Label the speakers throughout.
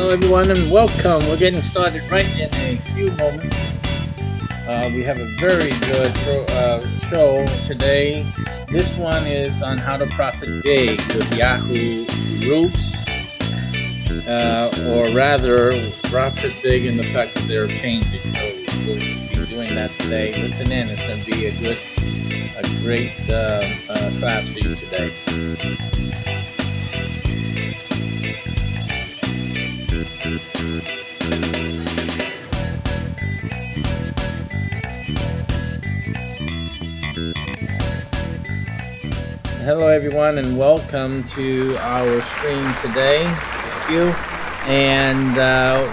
Speaker 1: Hello, everyone, and welcome. We're getting started right in a few moments. We have a very good show today. This one is on how to profit big with Yahoo groups, or rather, profit big in the fact that they're changing. So we'll be doing that today. Listen in; it's going to be a great class for you today. Hello, everyone, and welcome to our stream today. Thank you. And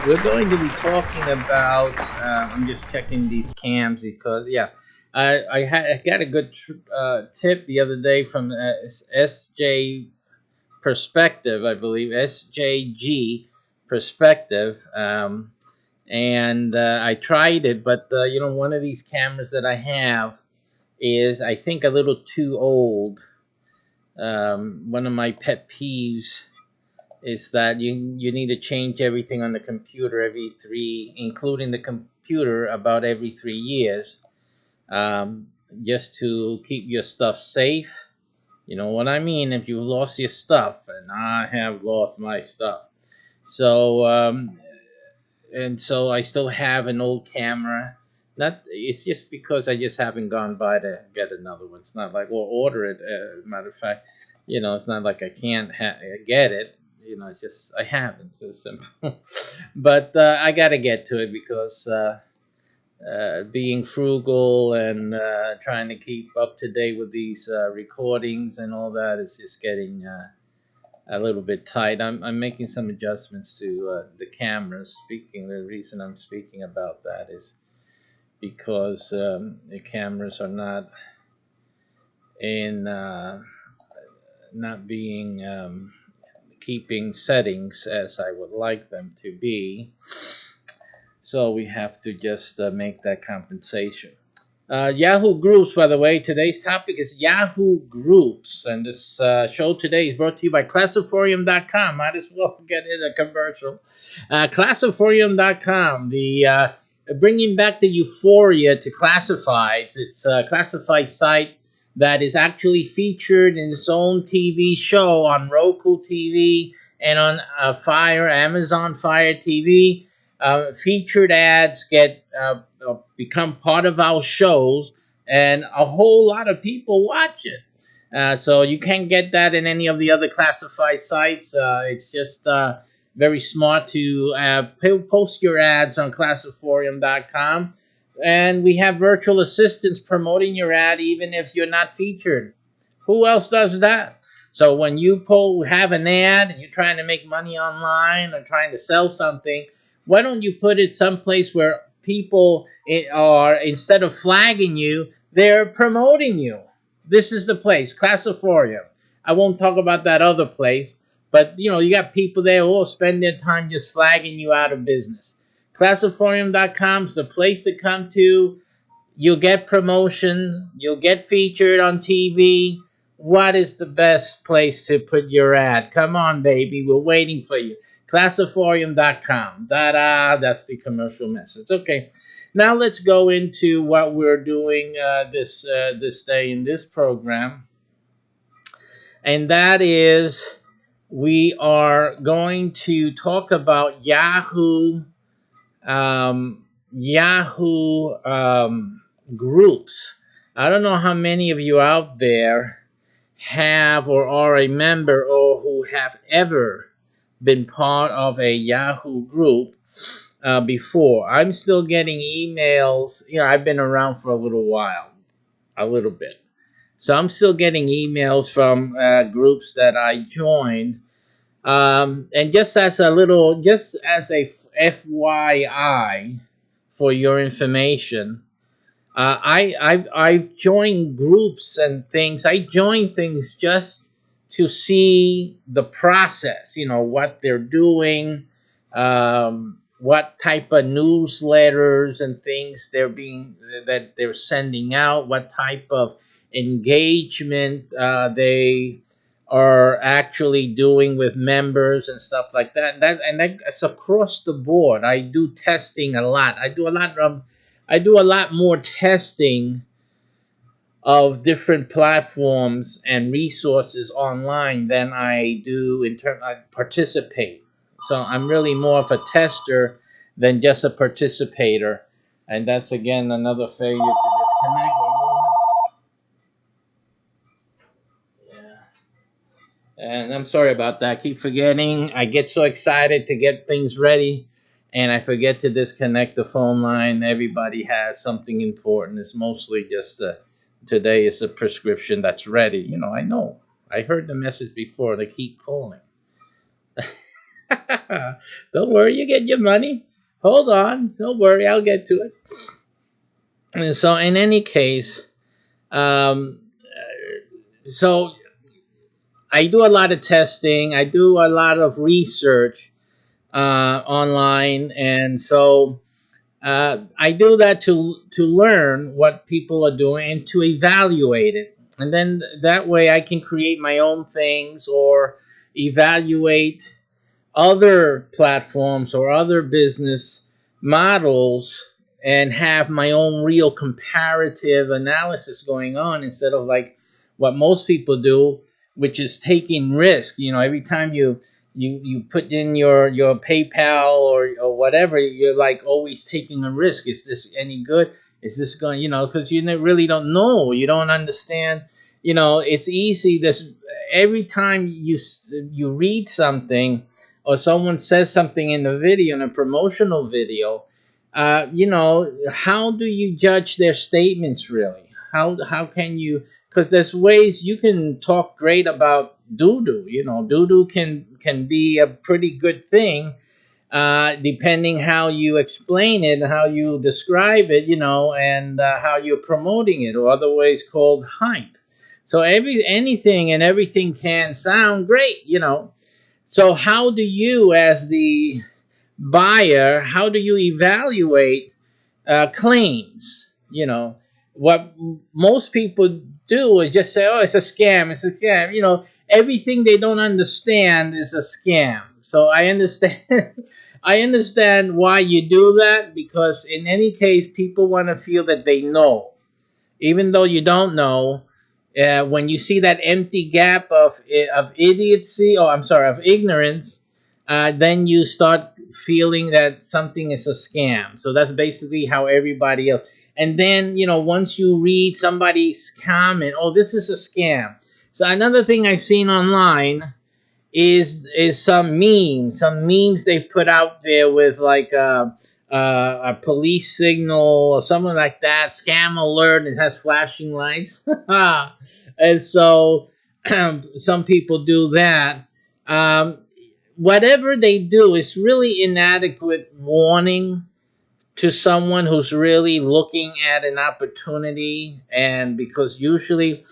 Speaker 1: we're going to be talking about. I'm just checking these cams because, yeah, I got a good tip the other day from SJ Perspective, I believe, SJG Perspective. And I tried it, but one of these cameras that I have is, I think, a little too old. One of my pet peeves is that you need to change everything on the computer including the computer, about every 3 years, just to keep your stuff safe. You know what I mean? If you've lost your stuff, and I have lost my stuff, so and so I still have an old camera. Not, it's just because I just haven't gone by to get another one. It's not like, or order it. Matter of fact, it's not like I can't get it. It's just I haven't. So simple. But I got to get to it because being frugal and trying to keep up to date with these recordings and all that is just getting a little bit tight. I'm making some adjustments to the cameras. The reason I'm speaking about that is because the cameras are not being keeping settings as I would like them to be. So we have to just make that compensation. Yahoo Groups, by the way, today's topic is Yahoo Groups, and this show today is brought to you by Classiphorium.com. Might as well get in a commercial. Classiphorium.com, the bringing back the euphoria to classifieds. It's a classified site that is actually featured in its own TV show on Roku TV and on Amazon Fire TV. Featured ads become part of our shows, and a whole lot of people watch it. So you can't get that in any of the other classified sites. It's just very smart to post your ads on Classiphorium.com. And we have virtual assistants promoting your ad even if you're not featured. Who else does that? So when you have an ad and you're trying to make money online or trying to sell something, why don't you put it someplace where people are, instead of flagging you, they're promoting you? This is the place, Classiphorium. I won't talk about that other place, but you got people there who will spend their time just flagging you out of business. Classiphorium.com is the place to come to. You'll get promotion. You'll get featured on TV. What is the best place to put your ad? Come on, baby. We're waiting for you. Classiphorium.com. That's the commercial message. Okay. Now let's go into what we're doing this day in this program. And that is, we are going to talk about Yahoo groups. I don't know how many of you out there have or are a member or who have ever been part of a Yahoo group before. I'm still getting emails. I've been around for a little while, a little bit. So I'm still getting emails from groups that I joined. And just as a FYI for your information, I've joined groups and things. I join things just to see the process. What they're doing, what type of newsletters and things that they're sending out, what type of engagement they are actually doing with members and stuff like that. That's across the board. I do testing a lot. I do a lot more testing of different platforms and resources online than I do in terms I participate. So I'm really more of a tester than just a participator. And that's again another failure to disconnect. Yeah. And I'm sorry about that. I keep forgetting. I get so excited to get things ready and I forget to disconnect the phone line. Everybody has something important. It's mostly just today is a prescription that's ready. I know. I heard the message before. They keep calling. Don't worry, you get your money. Hold on. Don't worry, I'll get to it. And so, in any case, so I do a lot of testing. I do a lot of research online, and so I do that to learn what people are doing and to evaluate it, and then that way I can create my own things or evaluate other platforms or other business models and have my own real comparative analysis going on instead of like what most people do, which is taking risk. Every time you put in your PayPal or whatever, you're like always taking a risk. Is this any good? Is this going, because you really don't know. You don't understand. It's easy. This every time you read something or someone says something in a video, in a promotional video, how do you judge their statements really? How can you? Because there's ways you can talk great about doo doo. Doo doo can be a pretty good thing, depending how you explain it, how you describe it, and how you're promoting it, or other ways called hype. So anything and everything can sound great. So how do you, as the buyer, how do you evaluate claims? What most people do is just say, "Oh, it's a scam. It's a scam." Everything they don't understand is a scam. So I understand. I understand why you do that because in any case, people want to feel that they know even though you don't know. When you see that empty gap of idiocy, oh, I'm sorry, of ignorance, then you start feeling that something is a scam. So that's basically how everybody else. And then once you read somebody's comment, oh, this is a scam. So another thing I've seen online is some memes they put out there with like a police signal or something like that, scam alert. It has flashing lights, and so some people do that. Um, Whatever they do is really inadequate warning to someone who's really looking at an opportunity, and because usually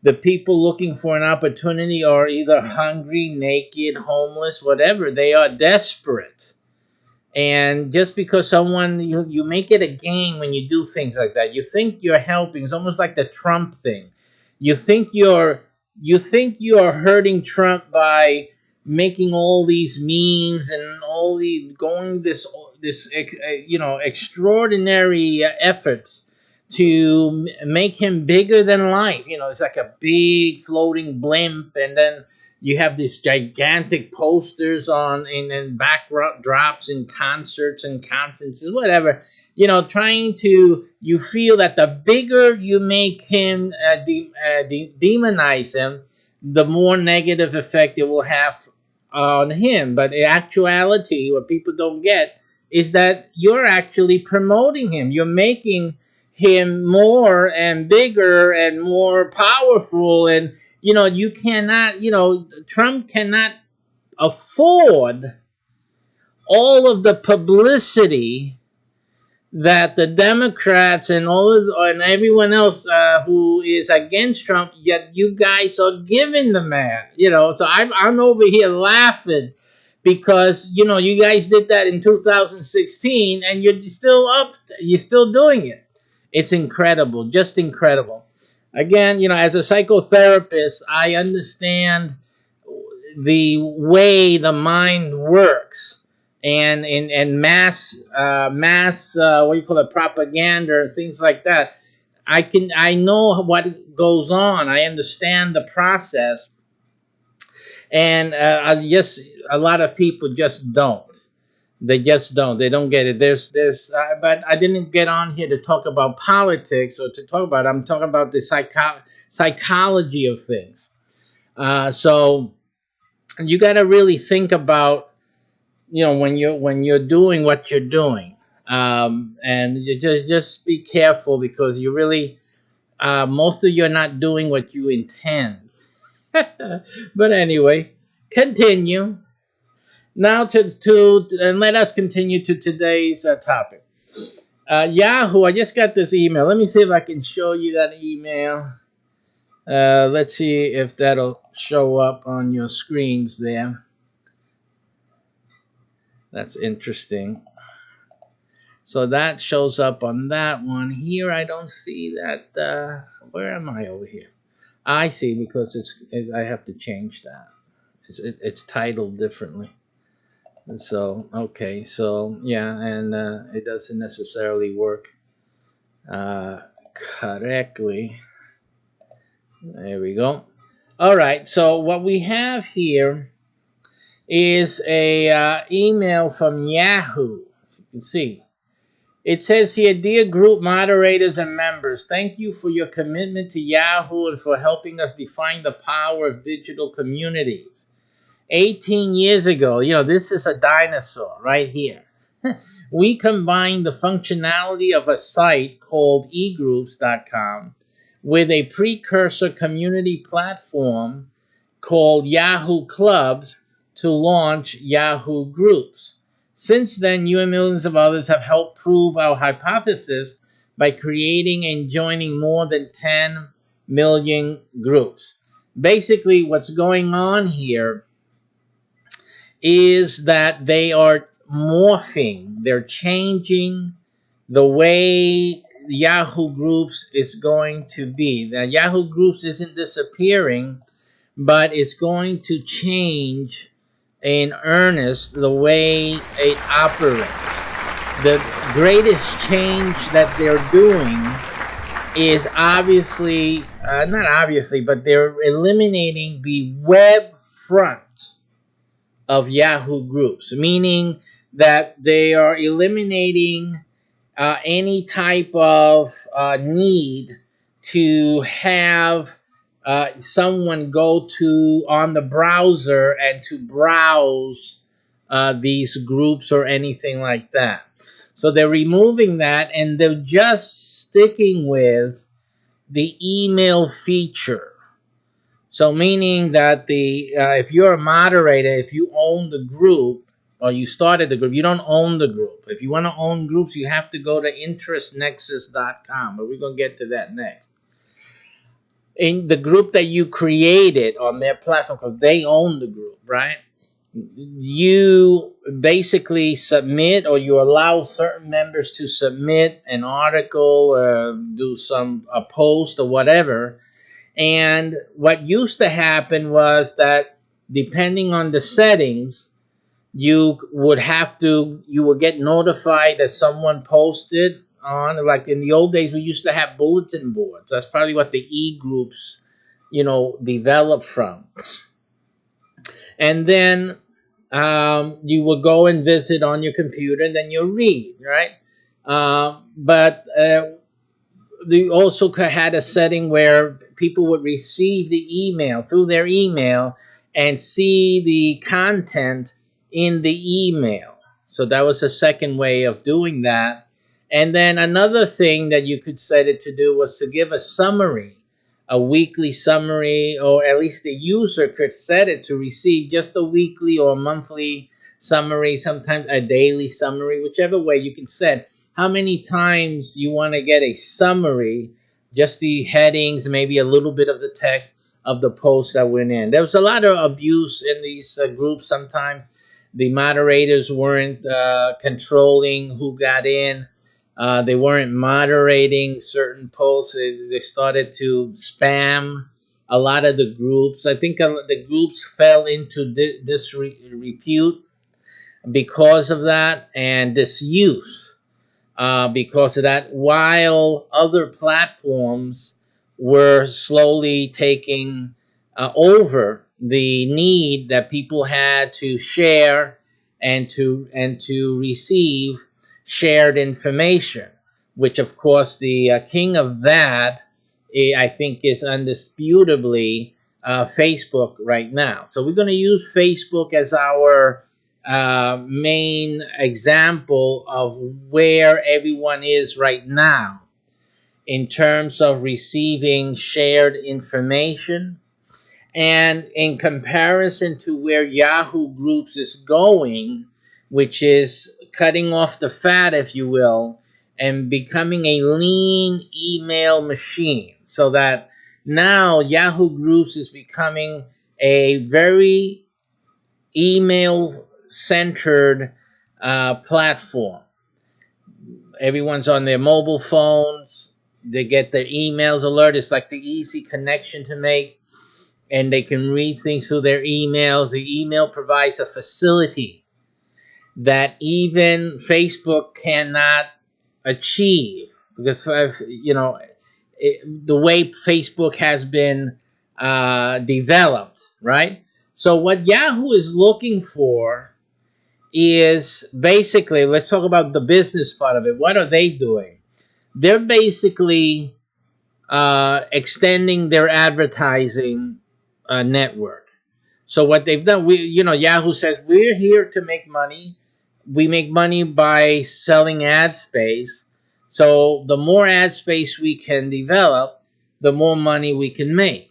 Speaker 1: the people looking for an opportunity are either hungry, naked, homeless, whatever. They are desperate. And just because someone, you make it a game when you do things like that. You think you're helping. It's almost like the Trump thing. You think you're hurting Trump by making all these memes and all the going this extraordinary efforts to make him bigger than life. It's like a big floating blimp, and then you have these gigantic posters on and backdrops in concerts and conferences, whatever. Trying to you feel that the bigger you make him, demonize him, the more negative effect it will have on him. But in actuality, what people don't get is that you're actually promoting him. You're making him more and bigger and more powerful, and you cannot, Trump cannot afford all of the publicity that the Democrats and and everyone else who is against Trump, yet you guys are giving the man. So I'm over here laughing because you guys did that in 2016 and you're still doing it. It's incredible, just incredible. Again, as a psychotherapist, I understand the way the mind works, and mass what do you call it, propaganda and things like that. I know what goes on. I understand the process, and I just a lot of people just don't. They just don't. They don't get it. But I didn't get on here to talk about politics or to talk about. I'm talking about the psychology of things. So you got to really think about, when you're doing what you're doing, and you just be careful, because you really most of you are not doing what you intend. But anyway, continue. Now and let us continue to today's topic. Yahoo, I just got this email. Let me see if I can show you that email. Let's see if that'll show up on your screens there. That's interesting. So that shows up on that one. Here I don't see that. Where am I over here? I see, because I have to change that. It's titled differently. So, okay, so yeah, and it doesn't necessarily work uh, correctly. There we go. All right, so what we have here is a email from Yahoo. You can see. It says here, "Dear group moderators and members, thank you for your commitment to Yahoo and for helping us define the power of digital communities. 18 years ago," this is a dinosaur right here. "We combined the functionality of a site called egroups.com with a precursor community platform called Yahoo Clubs to launch Yahoo Groups. Since then, you and millions of others have helped prove our hypothesis by creating and joining more than 10 million groups." Basically, what's going on here is that they are morphing, they're changing the way Yahoo Groups is going to be. Now, Yahoo Groups isn't disappearing, but it's going to change in earnest the way it operates. The greatest change that they're doing is obviously, not obviously, but they're eliminating the web front of Yahoo Groups, meaning that they are eliminating any type of need to have someone go to on the browser and to browse these groups or anything like that. So they're removing that, and they're just sticking with the email feature. So meaning that if you're a moderator, if you own the group or you started the group, you don't own the group. If you want to own groups, you have to go to interestnexus.com, but we're going to get to that next. In the group that you created on their platform, because they own the group, right? You basically submit, or you allow certain members to submit an article, do a post or whatever. And what used to happen was that, depending on the settings, you would get notified that someone posted on, like in the old days, we used to have bulletin boards. That's probably what the e-groups, developed from. And then you would go and visit on your computer, and then you'll read, right? But they also had a setting where people would receive the email through their email and see the content in the email. So that was a second way of doing that. And then another thing that you could set it to do was to give a summary, a weekly summary, or at least the user could set it to receive just a weekly or monthly summary, sometimes a daily summary, whichever way you can set how many times you want to get a summary, just the headings, maybe a little bit of the text of the post that went in. There was a lot of abuse in these groups. Sometimes the moderators weren't controlling who got in, They weren't moderating certain posts. They started to spam a lot of the groups. I think the groups fell into disrepute because of that, and disuse because of that, while other platforms were slowly taking over the need that people had to share and to receive shared information, which of course the king of that, I think, is undisputably Facebook right now. So we're going to use Facebook as our main example of where everyone is right now in terms of receiving shared information, and in comparison to where Yahoo Groups is going, which is cutting off the fat, if you will, and becoming a lean email machine. So that now Yahoo Groups is becoming a very email centered platform. Everyone's on their mobile phones. They get their emails alert. It's like the easy connection to make, and they can read things through their emails. The email provides a facility that even Facebook cannot achieve, because the way Facebook has been developed, right? So what Yahoo is looking for is basically, let's talk about the business part of it. What are they doing? They're basically extending their advertising network. So what they've done, Yahoo says we're here to make money. We make money by selling ad space. So the more ad space we can develop, the more money we can make.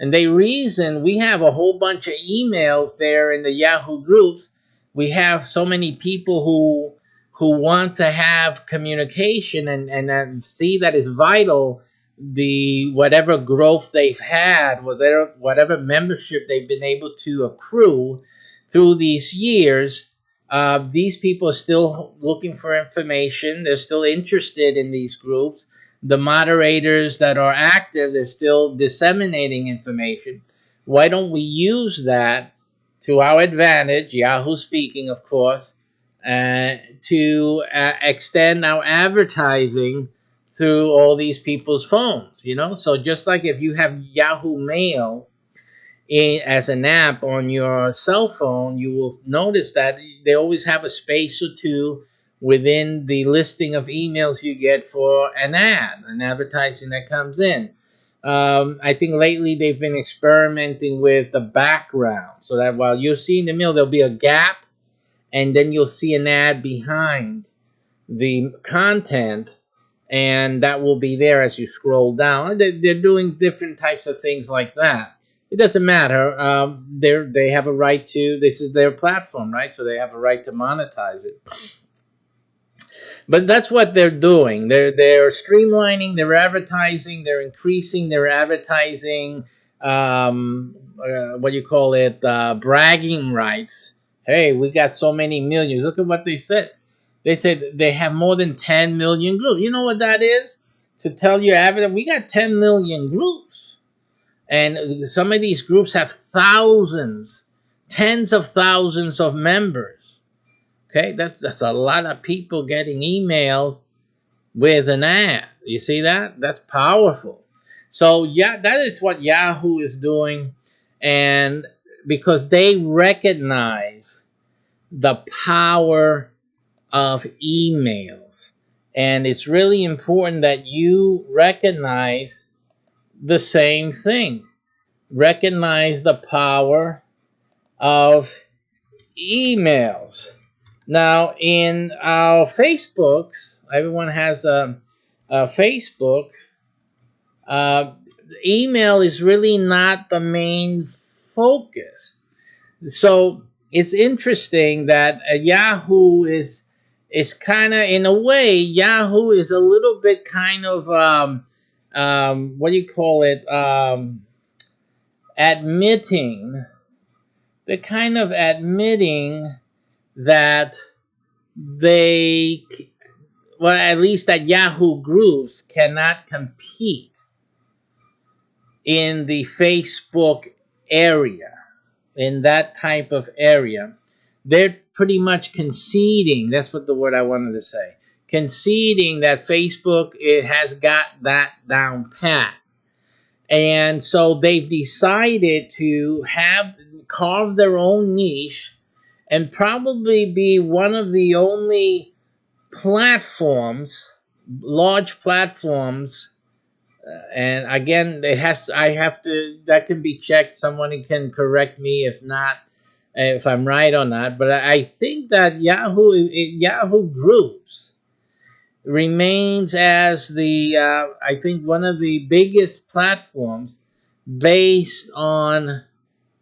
Speaker 1: And they reason we have a whole bunch of emails there in the Yahoo groups. We have so many people who want to have communication and see that is vital. The whatever growth they've had, whatever membership they've been able to accrue through these years, these people are still looking for information. They're still interested in these groups. The moderators that are active, they're still disseminating information. Why don't we use that to our advantage, Yahoo speaking, of course, to extend our advertising through all these people's phones, So just like if you have Yahoo Mail as an app on your cell phone, you will notice that they always have a space or two within the listing of emails you get for an advertising that comes in. I think lately they've been experimenting with the background, so that while you're seeing the mail, there'll be a gap, and then you'll see an ad behind the content, and that will be there as you scroll down. They're doing different types of things like that. It doesn't matter. They have a right to. This is their platform, right? So they have a right to monetize it. But that's what they're doing. They're streamlining their advertising. They're increasing their advertising. What do you call it? Bragging rights. Hey, we got so many millions. Look at what they said. They said they have more than 10 million groups. You know what that is? To tell your advertiser, we got 10 million groups. And some of these groups have thousands, tens of thousands of members. Okay, that's a lot of people getting emails with an ad. You see that? That's powerful. So yeah, that is what Yahoo is doing, and because they recognize the power of emails, and it's really important that you recognize the same thing. Recognize the power of emails. Now, in our Facebooks, everyone has a Facebook. Uh, Email is really not the main focus. So it's interesting that Yahoo is kind of, in a way, Yahoo is a little bit kind of what do you call it? Admitting, they're kind of admitting that they well, at least that Yahoo groups cannot compete in the Facebook area, in that type of area. They're pretty much conceding. That's what the word I wanted to say. Conceding that Facebook, it has got that down pat. And so they've decided to have carve their own niche and probably be one of the only platforms, large platforms. And again, it has to, I have to, that can be checked. Someone can correct me if not, if I'm right or not. But I think that Yahoo Groups remains as the I think one of the biggest platforms based on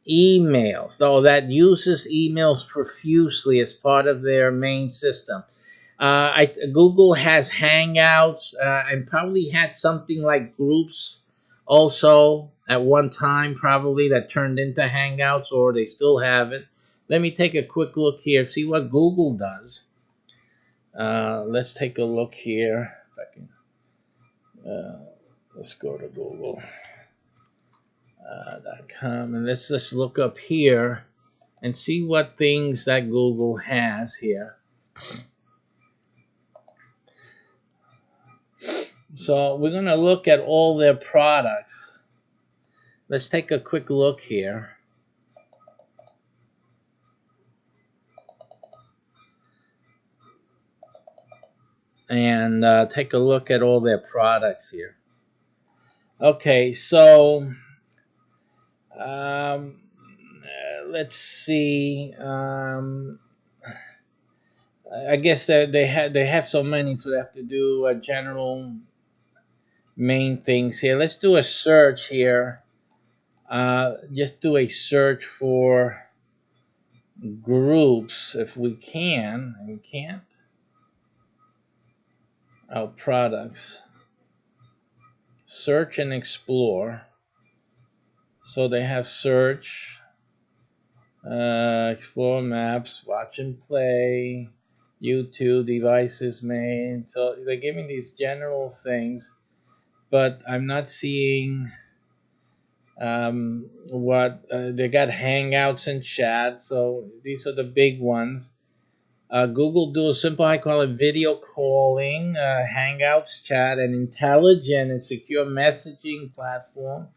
Speaker 1: email, so that uses emails profusely as part of their main system. Google has Hangouts and probably had something like Groups also at one time, probably that turned into Hangouts, or they still have it. Let me take a quick look here, see what Google does. Let's take a look here. If I can, let's go to Google.com and let's just look up here and see what things that Google has here. So we're going to look at all their products. Let's take a quick look here. And take a look at all their products here. Okay, so let's see. I guess they have so many, so they have to do general main things here. Let's do a search here. Just do a search for groups if we can. We can't. Oh, products. Search and explore. So they have search, explore maps, watch and play, YouTube, devices made. So they're giving these general things, but I'm not seeing what they got Hangouts and chat. So these are the big ones. Google Duo Simple, I call it video calling, Hangouts, chat, an intelligent and secure messaging platform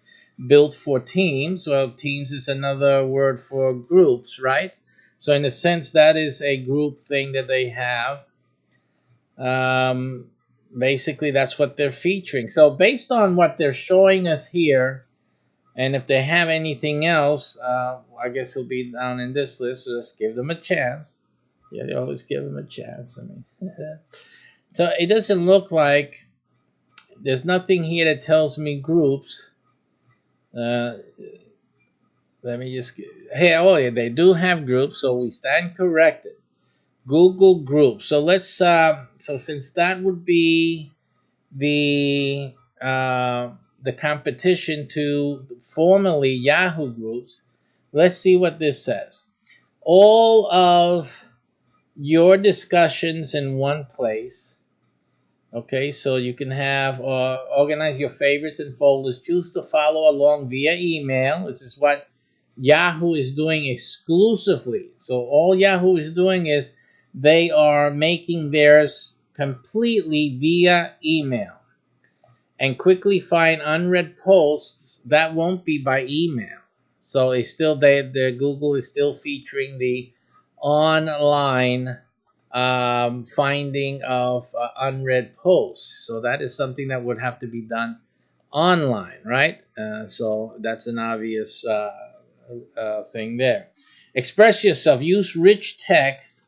Speaker 1: built for teams. Well, teams is another word for groups, right? So in a sense, that is a group thing that they have. Basically, that's what they're featuring. So based on what they're showing us here, and if they have anything else, I guess it'll be down in this list. So let's give them a chance. Yeah, they always give them a chance. I mean, so it doesn't look like there's nothing here that tells me groups. Let me just. Hey, oh yeah, they do have groups, so we stand corrected. Google Groups. So let's. So since that would be the competition to formerly Yahoo Groups, let's see what this says. All of your discussions in one place. Okay, so you can have organize your favorites and folders. Choose to follow along via email. This is what Yahoo is doing exclusively. So all Yahoo is doing is they are making theirs completely via email. And quickly find unread posts that won't be by email. So it's still the Google is still featuring the online finding of unread posts. So that is something that would have to be done online, right? So that's an obvious thing there. Express yourself. Use rich text.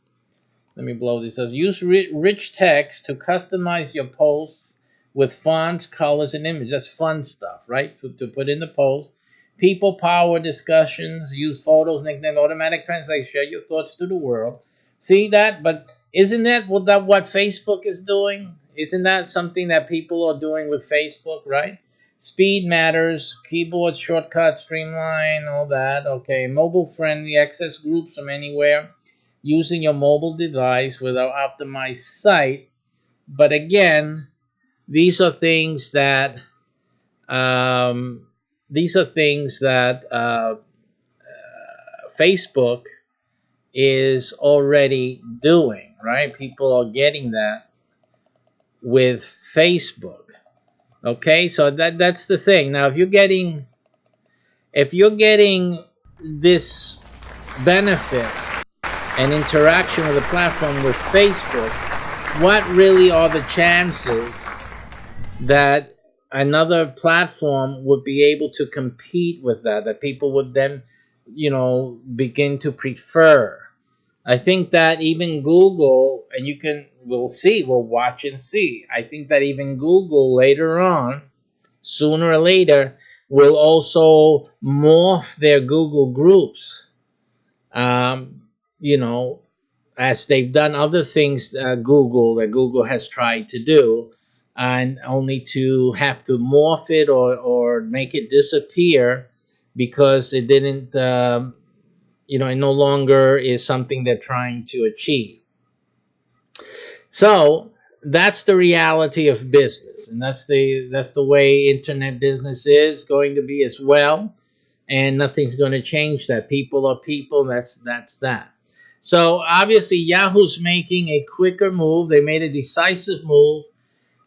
Speaker 1: Let me blow this up. Use rich text to customize your posts with fonts, colors, and images. That's fun stuff, right? To put in the post. People power discussions. Use photos, nickname, automatic translation. Share your thoughts to the world. See that? But isn't that what Facebook is doing? Isn't that something that people are doing with Facebook, right? Speed matters. Keyboard shortcut, streamline, all that. Okay. Mobile friendly. Access groups from anywhere using your mobile device with our optimized site But again, these are things that um, Facebook is already doing, right? People are getting that with Facebook. Okay, so that's the thing. Now, if you're getting this benefit and interaction with the platform with Facebook, what really are the chances that another platform would be able to compete with that? That people would then, begin to prefer. I think that even Google, and we'll watch and see. I think that even Google later on, sooner or later, will also morph their Google groups, um, you know, as they've done other things, Google has tried to do, and only to have to morph it or make it disappear because it didn't, it no longer is something they're trying to achieve. So that's the reality of business, and that's the way internet business is going to be as well. And nothing's going to change that. People are people. That's that. So obviously, Yahoo's making a quicker move. They made a decisive move.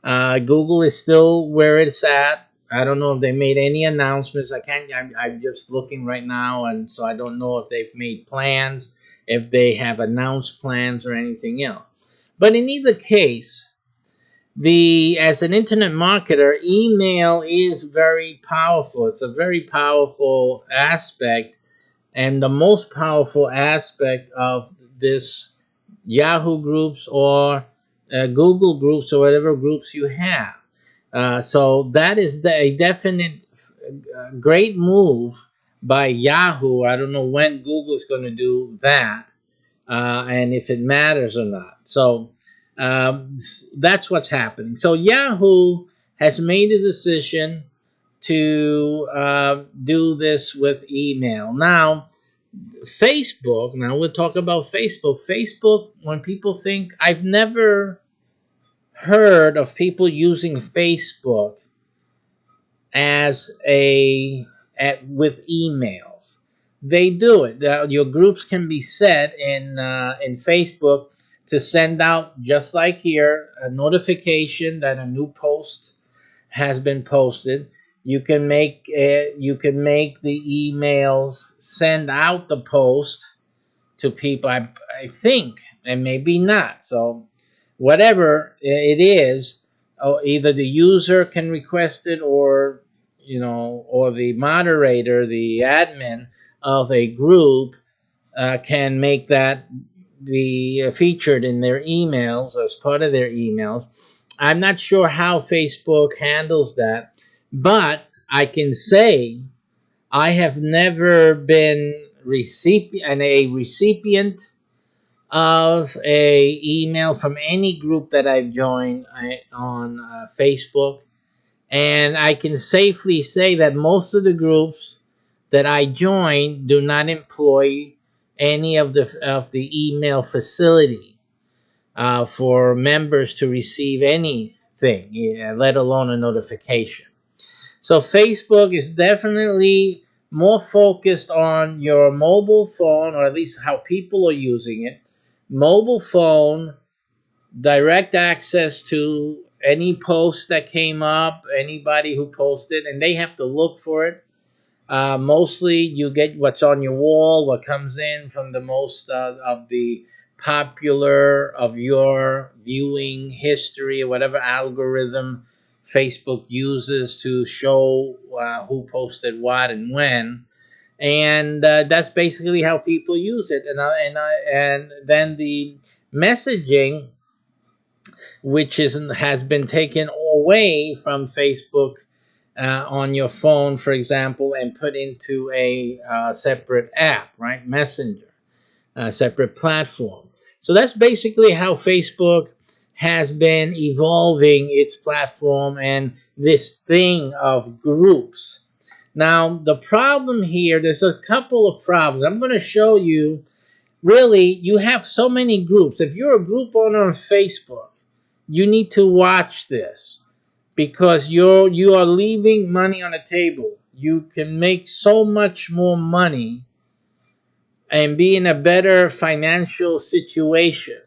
Speaker 1: Google is still where it's at. I don't know if they made any announcements. I can't. I'm just looking right now, and so I don't know if they've made plans, if they have announced plans or anything else. But in either case, the as an internet marketer, email is very powerful. It's a very powerful aspect, and the most powerful aspect of this Yahoo groups or Google groups or whatever groups you have. So that is a definite great move by Yahoo. I don't know when Google's going to do that, and if it matters or not. So that's what's happening. So Yahoo has made a decision to do this with email. Now, Facebook, now we'll talk about Facebook. Facebook, when people think, I've never heard of people using Facebook as with emails. They do it. Your groups can be set in Facebook to send out, just like here, a notification that a new post has been posted. You can make the emails send out the post to people. I think, and maybe not. So whatever it is, either the user can request it, or the moderator, the admin of a group, can make that be featured in their emails as part of their emails. I'm not sure how Facebook handles that, but I can say I have never been a recipient of a email from any group that I've joined on Facebook, and I can safely say that most of the groups that I join do not employ any of the email facility for members to receive anything, yeah, let alone a notification. So Facebook is definitely more focused on your mobile phone, or at least how people are using it. Mobile phone, direct access to any post that came up, anybody who posted, and they have to look for it. Mostly, you get what's on your wall, what comes in from the most of the popular of your viewing history, or whatever algorithm Facebook uses to show who posted what and when. And that's basically how people use it. And then the messaging, which has been taken away from Facebook on your phone, for example, and put into a separate app, right? Messenger, a separate platform. So that's basically how Facebook has been evolving its platform and this thing of groups. Now, the problem here, there's a couple of problems. I'm going to show you, really, you have so many groups. If you're a group owner on Facebook, you need to watch this, because you are leaving money on the table. You can make so much more money and be in a better financial situation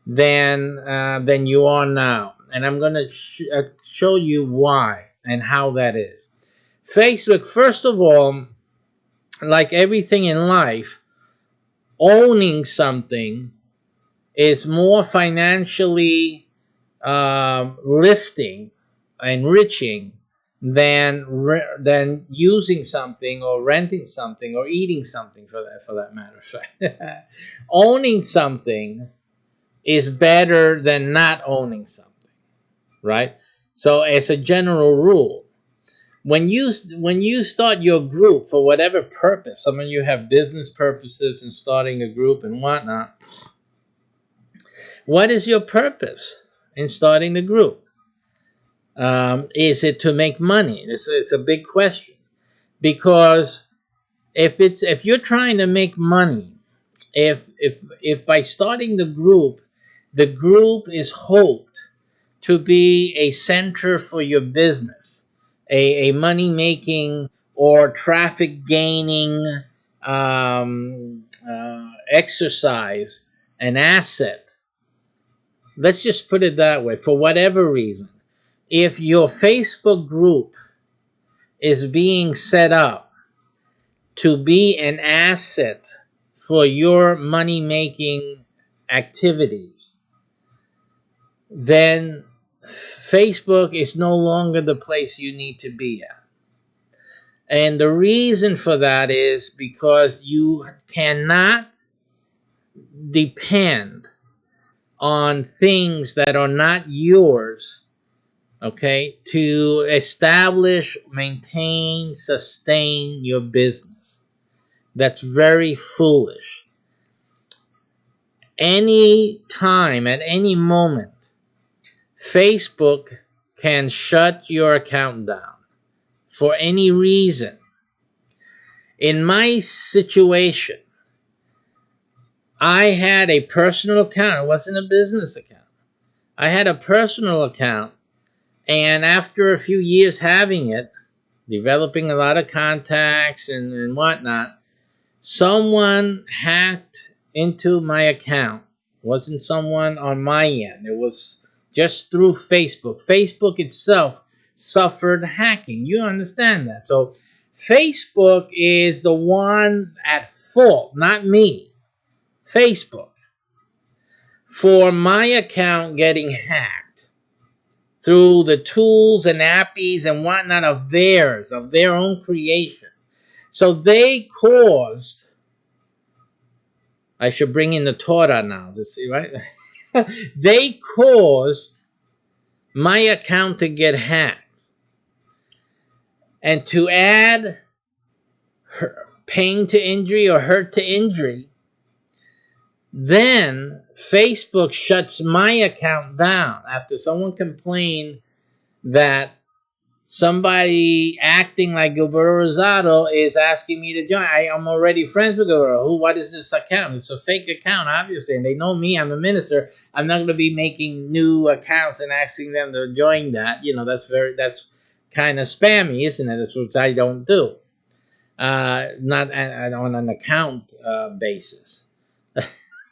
Speaker 1: than you are now. And I'm going to show you why and how that is. Facebook, first of all, like everything in life, owning something is more financially lifting, enriching than using something or renting something or eating something, for that matter of fact. Owning something is better than not owning something, right? So as a general rule, when you start your group for whatever purpose, some of you have business purposes and starting a group and whatnot. What is your purpose in starting the group? Is it to make money? It's a big question, because if you're trying to make money, if by starting the group is hoped to be a center for your business, a money making or traffic gaining exercise, an asset. Let's just put it that way. For whatever reason, if your Facebook group is being set up to be an asset for your money making activities, then Facebook is no longer the place you need to be at. And the reason for that is because you cannot depend on things that are not yours, okay, to establish, maintain, sustain your business. That's very foolish. Any time, at any moment, Facebook can shut your account down for any reason. In my situation, I had a personal account. It wasn't a business account. I had a personal account, and after a few years having it, developing a lot of contacts and whatnot, someone hacked into my account. It wasn't someone on my end. It was just through Facebook. Facebook itself suffered hacking. You understand that? So Facebook is the one at fault, not me. Facebook, for my account getting hacked through the tools and appies and whatnot of theirs, of their own creation. So they caused, I should bring in the Torah now to see, right? They caused my account to get hacked. And to add pain to injury or hurt to injury, then Facebook shuts my account down after someone complained that somebody acting like Gilberto Rosado is asking me to join. I'm already friends with Gilberto. What is this account? It's a fake account, obviously, and they know me. I'm a minister. I'm not going to be making new accounts and asking them to join that. That's kind of spammy, isn't it? That's what I don't do. Not on an account basis.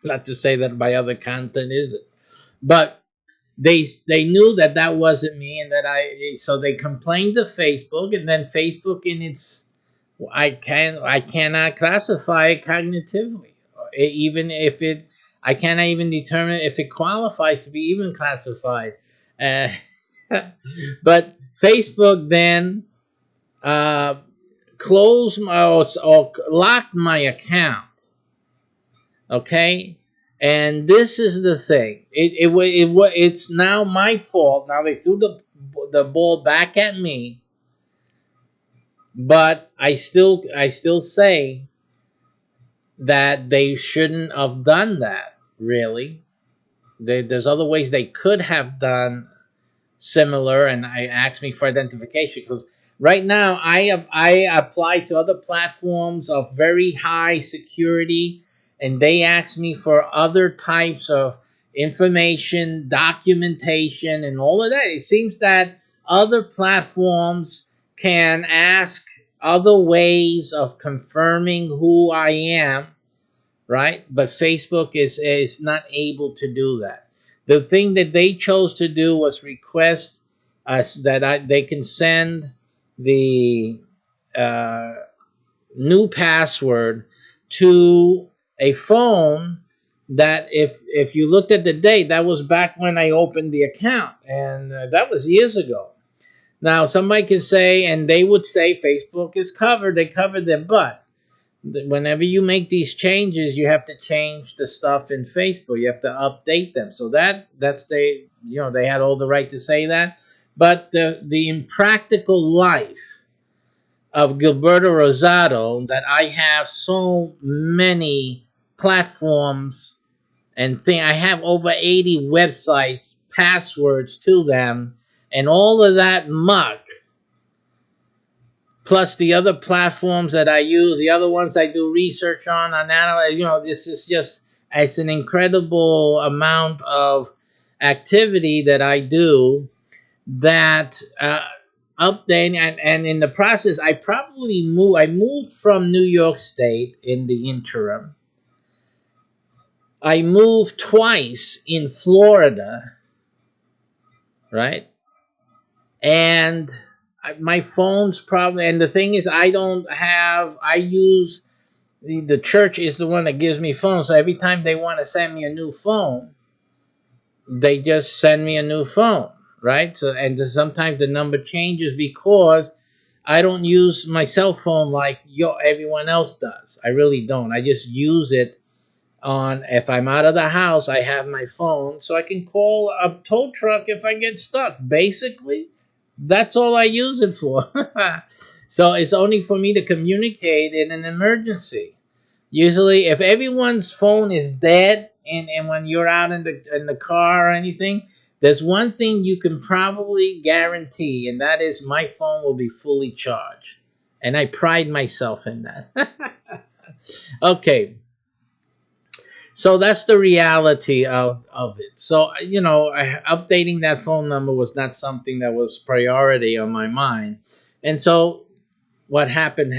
Speaker 1: Not to say that my other content isn't, but they knew that wasn't me, and so they complained to Facebook, and then Facebook in its, I cannot classify it cognitively, even if I cannot even determine if it qualifies to be even classified. Uh, but Facebook then closed or locked my account. Okay, and this is the thing. It's now my fault. Now they threw the ball back at me, but I still say that they shouldn't have done that. Really, there's other ways they could have done similar, and I asked me for identification, because right now I apply to other platforms of very high security, and they ask me for other types of information, documentation, and all of that. It seems that other platforms can ask other ways of confirming who I am, right? But Facebook is not able to do that. The thing that they chose to do was request us that they can send the uh, new password to a phone that if you looked at the date, that was back when I opened the account, and that was years ago. Now somebody could say, and they would say Facebook is covered, they covered their butt. Whenever you make these changes, you have to change the stuff in Facebook. You have to update them. So that's they, they had all the right to say that. But the impractical life of Gilberto Rosado, that I have so many platforms and thing. I have over 80 websites, passwords to them, and all of that muck, plus the other platforms that I use, the other ones I do research on analyze. This is just, it's an incredible amount of activity that I do that updating, and in the process I moved from New York State in the interim. I moved twice in Florida, right? And my phone's probably, and the thing is, I use the church is the one that gives me phones. So every time they want to send me a new phone, they just send me a new phone, right? So, and sometimes the number changes because I don't use my cell phone like everyone else does. I really don't. I just use it on, if I'm out of the house, I have my phone so I can call a tow truck if I get stuck. Basically, that's all I use it for. So it's only for me to communicate in an emergency. Usually, if everyone's phone is dead, and when you're out in the car or anything, there's one thing you can probably guarantee, and that is my phone will be fully charged. And I pride myself in that. Okay, so that's the reality of it. So, updating that phone number was not something that was priority on my mind. And so what happened.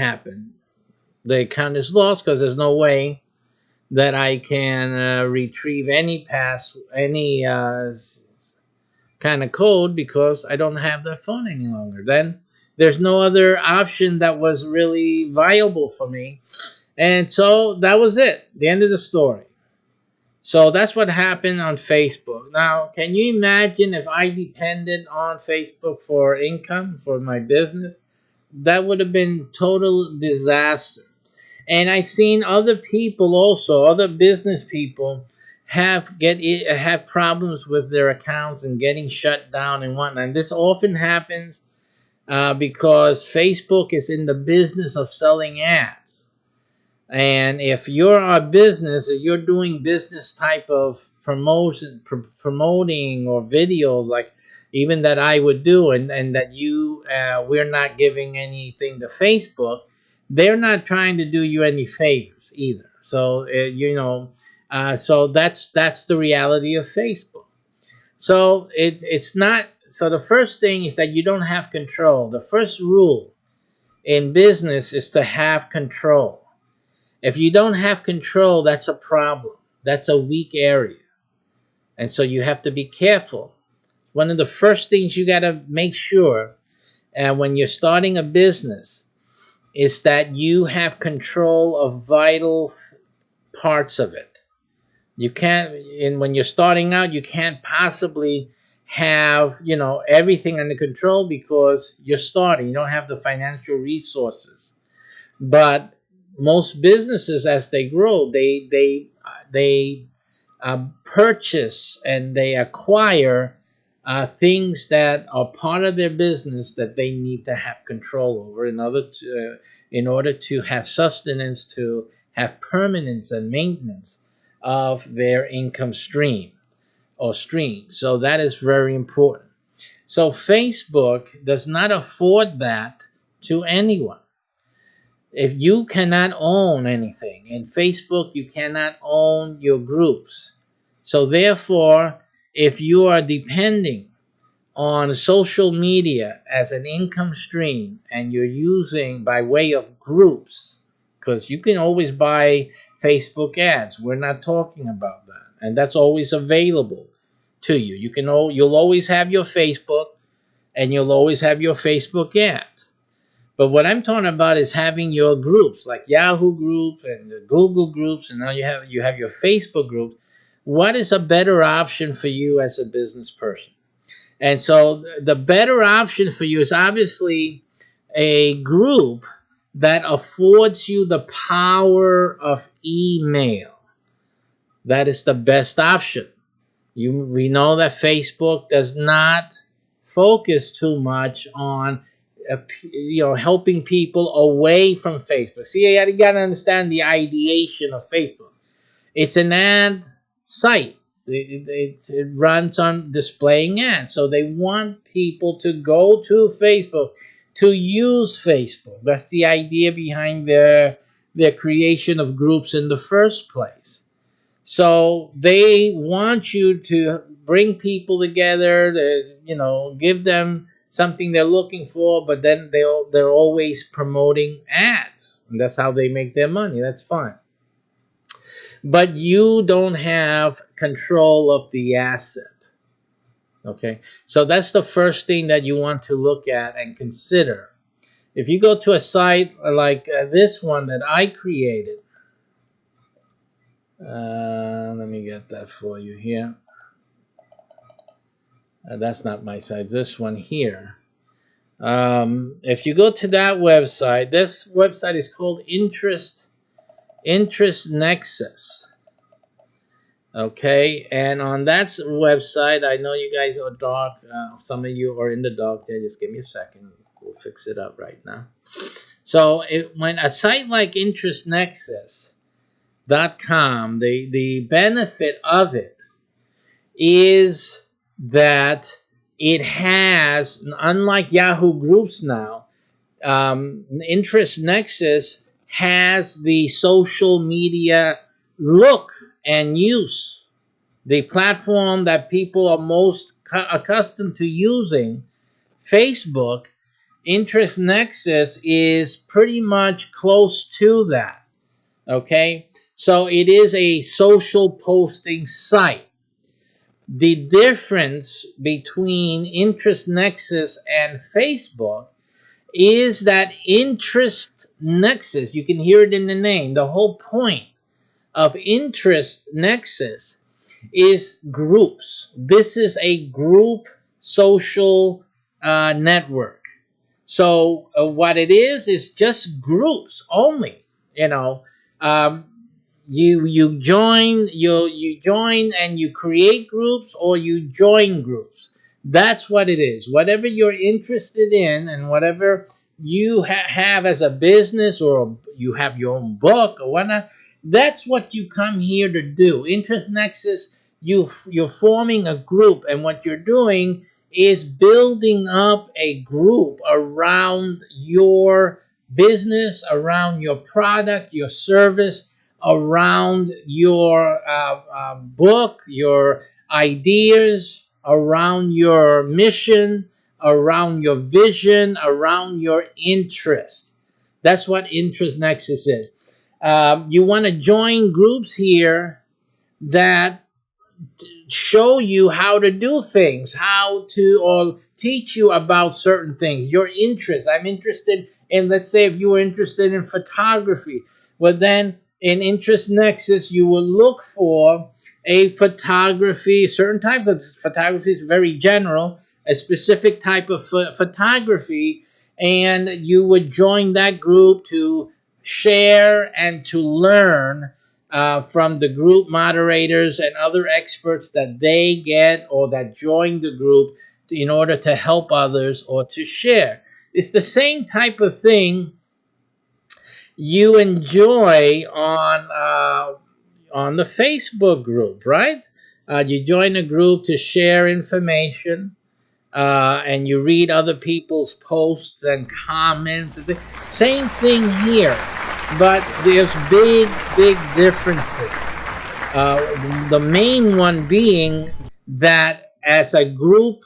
Speaker 1: The account is lost because there's no way that I can retrieve any kind of code because I don't have that phone any longer. Then there's no other option that was really viable for me. And so that was it, the end of the story. So that's what happened on Facebook. Now, can you imagine if I depended on Facebook for income for my business? That would have been total disaster. And I've seen other people also, other business people have problems with their accounts and getting shut down and whatnot. And this often happens because Facebook is in the business of selling ads. And if you're a business, if you're doing business type of promoting or videos like even that I would do, and that we're not giving anything to Facebook, they're not trying to do you any favors either. So so that's the reality of Facebook. So it's not. So the first thing is that you don't have control. The first rule in business is to have control. If you don't have control, that's a problem. That's a weak area. And so you have to be careful. One of the first things you got to make sure when you're starting a business is that you have control of vital parts of it. You can't, and when you're starting out, you can't possibly have, everything under control because you're starting. You don't have the financial resources. But most businesses, as they grow, they purchase and they acquire things that are part of their business that they need to have control over in order to have sustenance, to have permanence and maintenance of their income stream or stream. So that is very important. So Facebook does not afford that to anyone. If you cannot own anything in Facebook, you cannot own your groups. So therefore, if you are depending on social media as an income stream and you're using by way of groups, because you can always buy Facebook ads. We're not talking about that. And that's always available to you. You'll always have your Facebook and you'll always have your Facebook ads. But what I'm talking about is having your groups like Yahoo groups and the Google groups, and now you have your Facebook group. What is a better option for you as a business person? And so the better option for you is obviously a group that affords you the power of email. That is the best option. We know that Facebook does not focus too much on helping people away from Facebook. See, you got to understand the ideation of Facebook. It's an ad site. It runs on displaying ads. So they want people to go to Facebook, to use Facebook. That's the idea behind their creation of groups in the first place. So they want you to bring people together, to, give them something they're looking for, but then they're always promoting ads. And that's how they make their money. That's fine. But you don't have control of the asset. Okay, so that's the first thing that you want to look at and consider. If you go to a site like this one that I created, let me get that for you here. That's not my site. This one here. If you go to that website, this website is called Interest Nexus. Okay, and on that website, I know you guys are dark. Some of you are in the dark there. Just give me a second. We'll fix it up right now. So when a site like interestnexus.com, the benefit of it is that it has, unlike Yahoo Groups now, Interest Nexus has the social media look and use. The platform that people are most accustomed to using, Facebook, Interest Nexus is pretty much close to that. Okay? So it is a social posting site. The difference between Interest Nexus and Facebook is that Interest Nexus, you can hear it in the name, the whole point of Interest Nexus is groups. This is a group social network. So what it is just groups only. You join and you create groups, or you join groups. That's what it is. Whatever you're interested in and whatever you have as a business, or you have your own book or whatnot, that's what you come here to do. Interest Nexus, you're forming a group, and what you're doing is building up a group around your business, around your product, your service, around your book, your ideas, around your mission, around your vision, around your interest. That's what Interest Nexus is. You want to join groups here that show you how to do things, or teach you about certain things, your interests. I'm interested in, let's say, if you were interested in photography, well, then in Interest Nexus, you will look for a certain type of photography is very general, a specific type of photography, and you would join that group to share and to learn from the group moderators and other experts that they get or that join the group in order to help others or to share. It's the same type of thing you enjoy on the Facebook group, right? You join a group to share information, and you read other people's posts and comments. Same thing here, but there's big differences. The main one being that as a group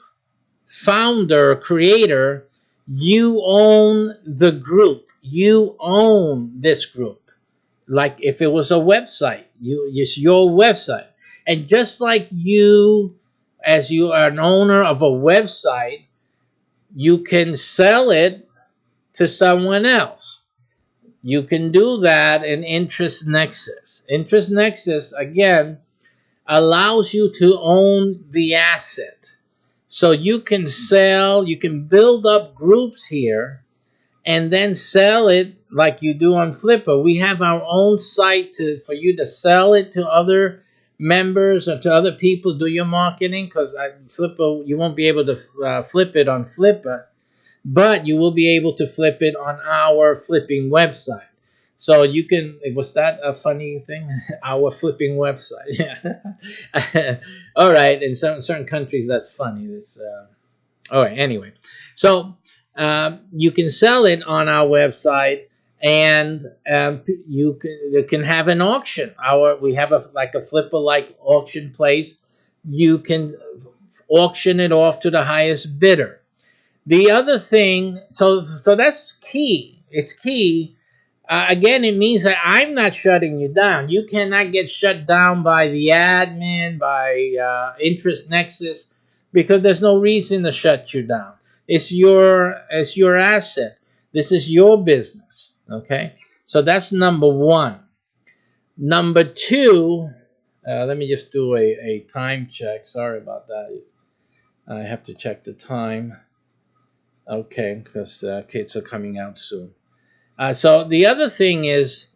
Speaker 1: founder, creator, you own the group. You own this group. Like if it was a website, it's your website. And just like you, as you are an owner of a website, you can sell it to someone else. You can do that in Interest Nexus. Interest Nexus, again, allows you to own the asset. So you can sell, you can build up groups here and then sell it like you do on Flipper. We have our own site for you to sell it to other members or to other people, do your marketing, because Flipper, you won't be able to flip it on Flipper, but you will be able to flip it on our flipping website. So you can, was that a funny thing? Our flipping website. Yeah. All right. In certain countries, that's funny. It's all right. Anyway, so you can sell it on our website, and you can have an auction. We have a flipper like auction place. You can auction it off to the highest bidder. The other thing, so that's key. It's key. Again, it means that I'm not shutting you down. You cannot get shut down by the admin, by Interest Nexus, because there's no reason to shut you down. It's your asset. This is your business. Okay, so that's number one. Number two, let me just do a time check. Sorry about that. I have to check the time. Okay, because kids are coming out soon. So the other thing is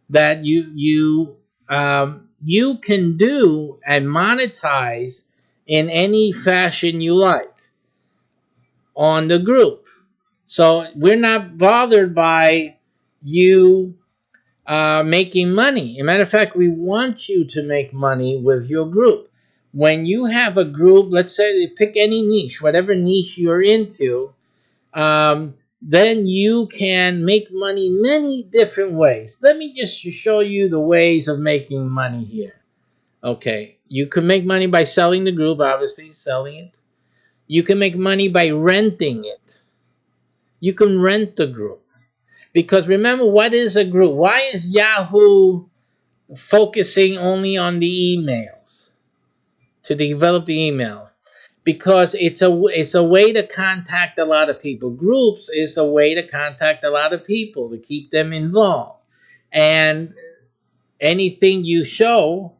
Speaker 1: that you can do and monetize in any fashion you like on the group. So we're not bothered by you making money. As a matter of fact, we want you to make money with your group. When you have a group, let's say you pick any niche, whatever niche you're into, then you can make money many different ways. Let me just show you the ways of making money here. Okay, you can make money by selling the group, obviously, selling it. You can make money by renting it. You can rent the group. Because remember, what is a group? Why is Yahoo focusing only on the emails to develop the email? Because it's a way to contact a lot of people. Groups is a way to contact a lot of people to keep them involved. And anything you show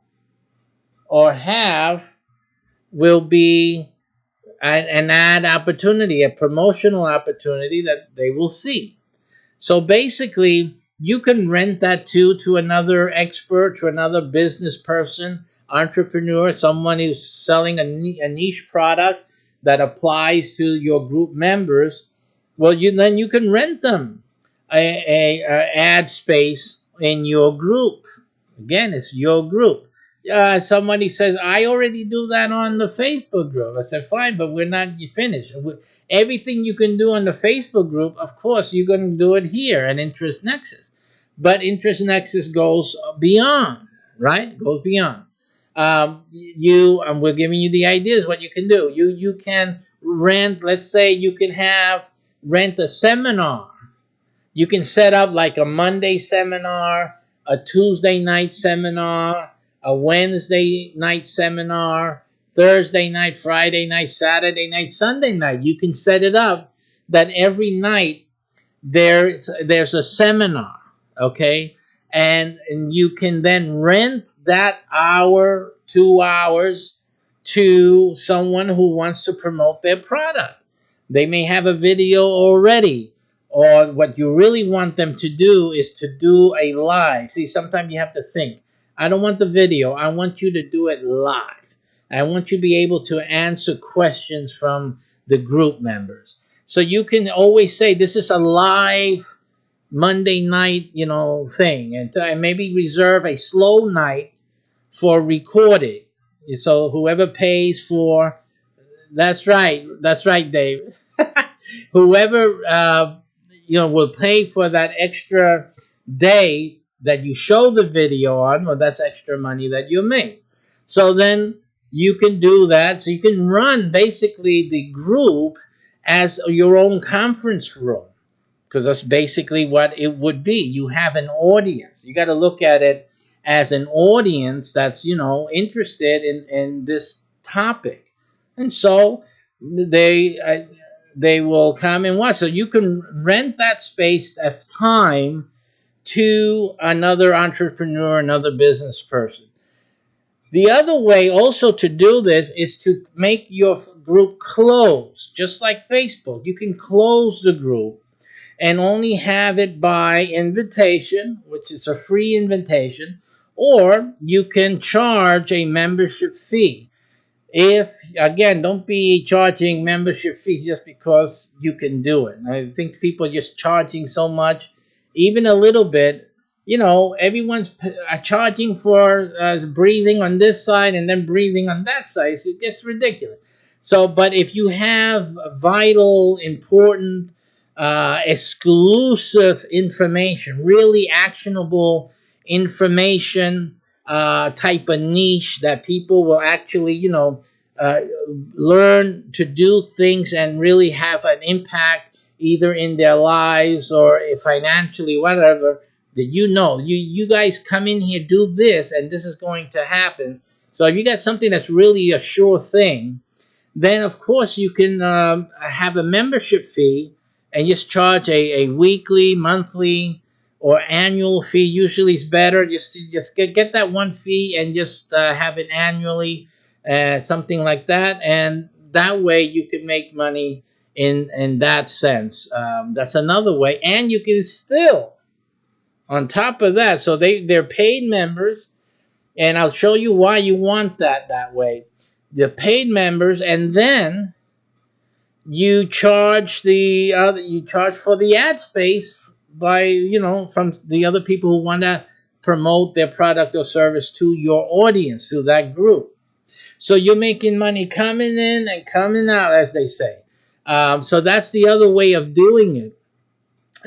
Speaker 1: or have will be an ad opportunity, a promotional opportunity that they will see. So basically, you can rent that to another expert, to another business person, entrepreneur, someone who's selling a niche product that applies to your group members. Well, then you can rent them a ad space in your group. Again, it's your group. Somebody says, I already do that on the Facebook group. I said, fine, but we're not finished. Everything you can do on the Facebook group, of course, you're going to do it here at Interest Nexus. But Interest Nexus goes beyond, right? Goes beyond. We're giving you the ideas what you can do. You can rent. Let's say you can rent a seminar. You can set up like a Monday seminar, a Tuesday night seminar, a Wednesday night seminar, Thursday night, Friday night, Saturday night, Sunday night. You can set it up that every night there's a seminar, okay? And you can then rent that hour, 2 hours to someone who wants to promote their product. They may have a video already, or what you really want them to do is to do a live. See, sometimes you have to think, I don't want the video, I want you to do it live. I want you to be able to answer questions from the group members. So you can always say this is a live Monday night, thing, and maybe reserve a slow night for recording. So whoever pays for, that's right, Dave. Whoever will pay for that extra day, that you show the video on, well, that's extra money that you make. So then you can do that. So you can run basically the group as your own conference room, because that's basically what it would be. You have an audience. You got to look at it as an audience that's, interested in this topic, and so they will come and watch. So you can rent that space of time to another entrepreneur, another business person. The other way also to do this is to make your group closed, just like Facebook. You can close the group and only have it by invitation, which is a free invitation, or you can charge a membership fee. If, again, don't be charging membership fees just because you can do it. I think people are just charging so much, even a little bit. Everyone's charging for breathing on this side and then breathing on that side. So it gets ridiculous. So, but if you have vital, important, exclusive information, really actionable information, type of niche that people will actually, uh, learn to do things and really have an impact either in their lives or financially, whatever, that you guys come in here, do this, and this is going to happen. So if you got something that's really a sure thing, then of course you can have a membership fee and just charge a weekly, monthly, or annual fee. Usually it's better just get that one fee and just have it annually, something like that, and that way you can make money in that sense. That's another way, and you can still, on top of that, so they're paid members, and I'll show you why you want that way. The paid members, and then you charge for the ad space by, from the other people who want to promote their product or service to your audience, to that group. So you're making money coming in and coming out, as they say. So that's the other way of doing it.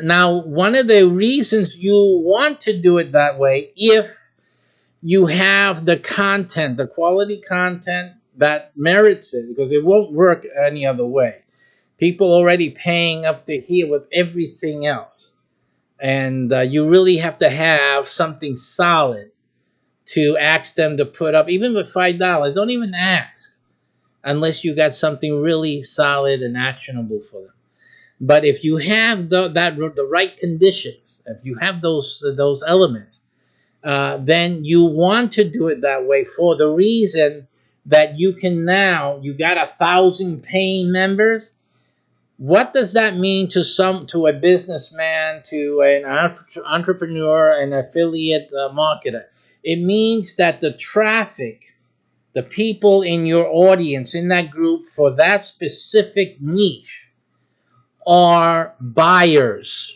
Speaker 1: Now, one of the reasons you want to do it that way, if you have the content, the quality content that merits it, because it won't work any other way. People already paying up to here with everything else, and you really have to have something solid to ask them to put up, even with $5. Don't even ask unless you got something really solid and actionable for them. But if you have the right conditions, if you have those elements, then you want to do it that way for the reason that you got 1,000 paying members. What does that mean to a businessman, to an entrepreneur, an affiliate marketer? It means that the traffic, the people in your audience, in that group for that specific niche, are buyers.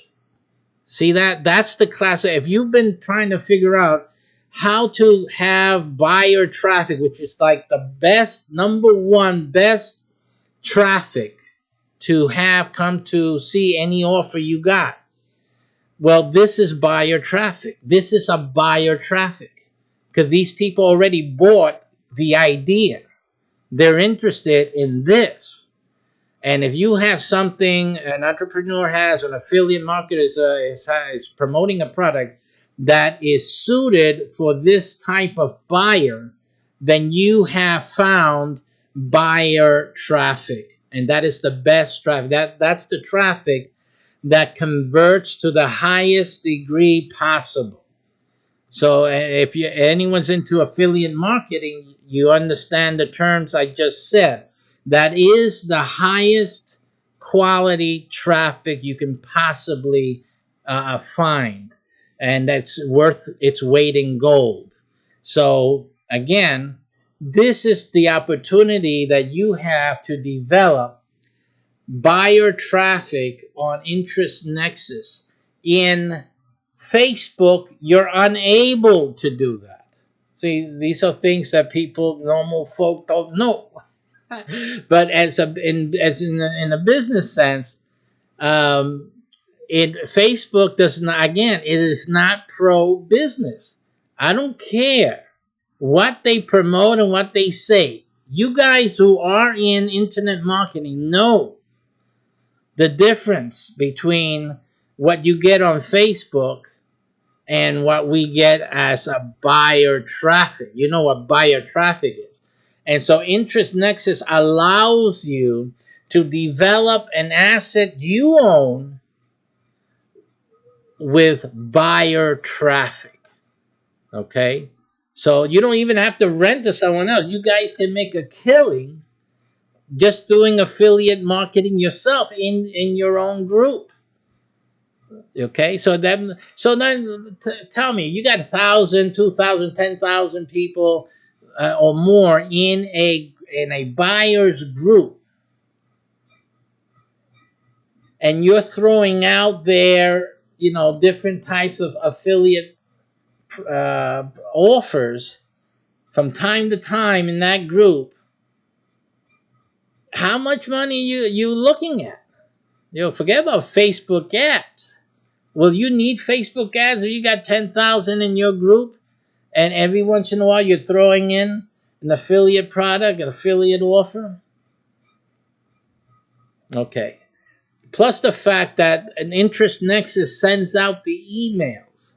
Speaker 1: See that? That's the class. If you've been trying to figure out how to have buyer traffic, which is like the best, number one best traffic to have come to see any offer you got, well, this is buyer traffic. This is a buyer traffic because these people already bought the idea. They're interested in this. And if you have something, an entrepreneur has, an affiliate marketer is promoting a product that is suited for this type of buyer, then you have found buyer traffic. And that is the best traffic. That's the traffic that converts to the highest degree possible. So if anyone's into affiliate marketing, you understand the terms I just said. That is the highest quality traffic you can possibly find, and that's worth its weight in gold. So again, this is the opportunity that you have to develop buyer traffic on Interest Nexus. In Facebook, you're unable to do that. See, these are things that normal folk don't know. But in a business sense, um, Facebook does not, again, it is not pro business. I don't care what they promote and what they say. You guys who are in internet marketing know the difference between what you get on Facebook and what we get as a buyer traffic. You know what buyer traffic is. And so Interest Nexus allows you to develop an asset you own with buyer traffic. Okay? So you don't even have to rent to someone else. You guys can make a killing just doing affiliate marketing yourself in your own group. Okay, so then tell me, you got 1,000, 2,000, 10,000 people or more in a buyer's group, and you're throwing out there, different types of affiliate offers from time to time in that group. How much money you looking at? Forget about Facebook ads. Well, you need Facebook ads if you got 10,000 in your group, and every once in a while you're throwing in an affiliate product, an affiliate offer? Okay. Plus the fact that an Interest Nexus sends out the emails.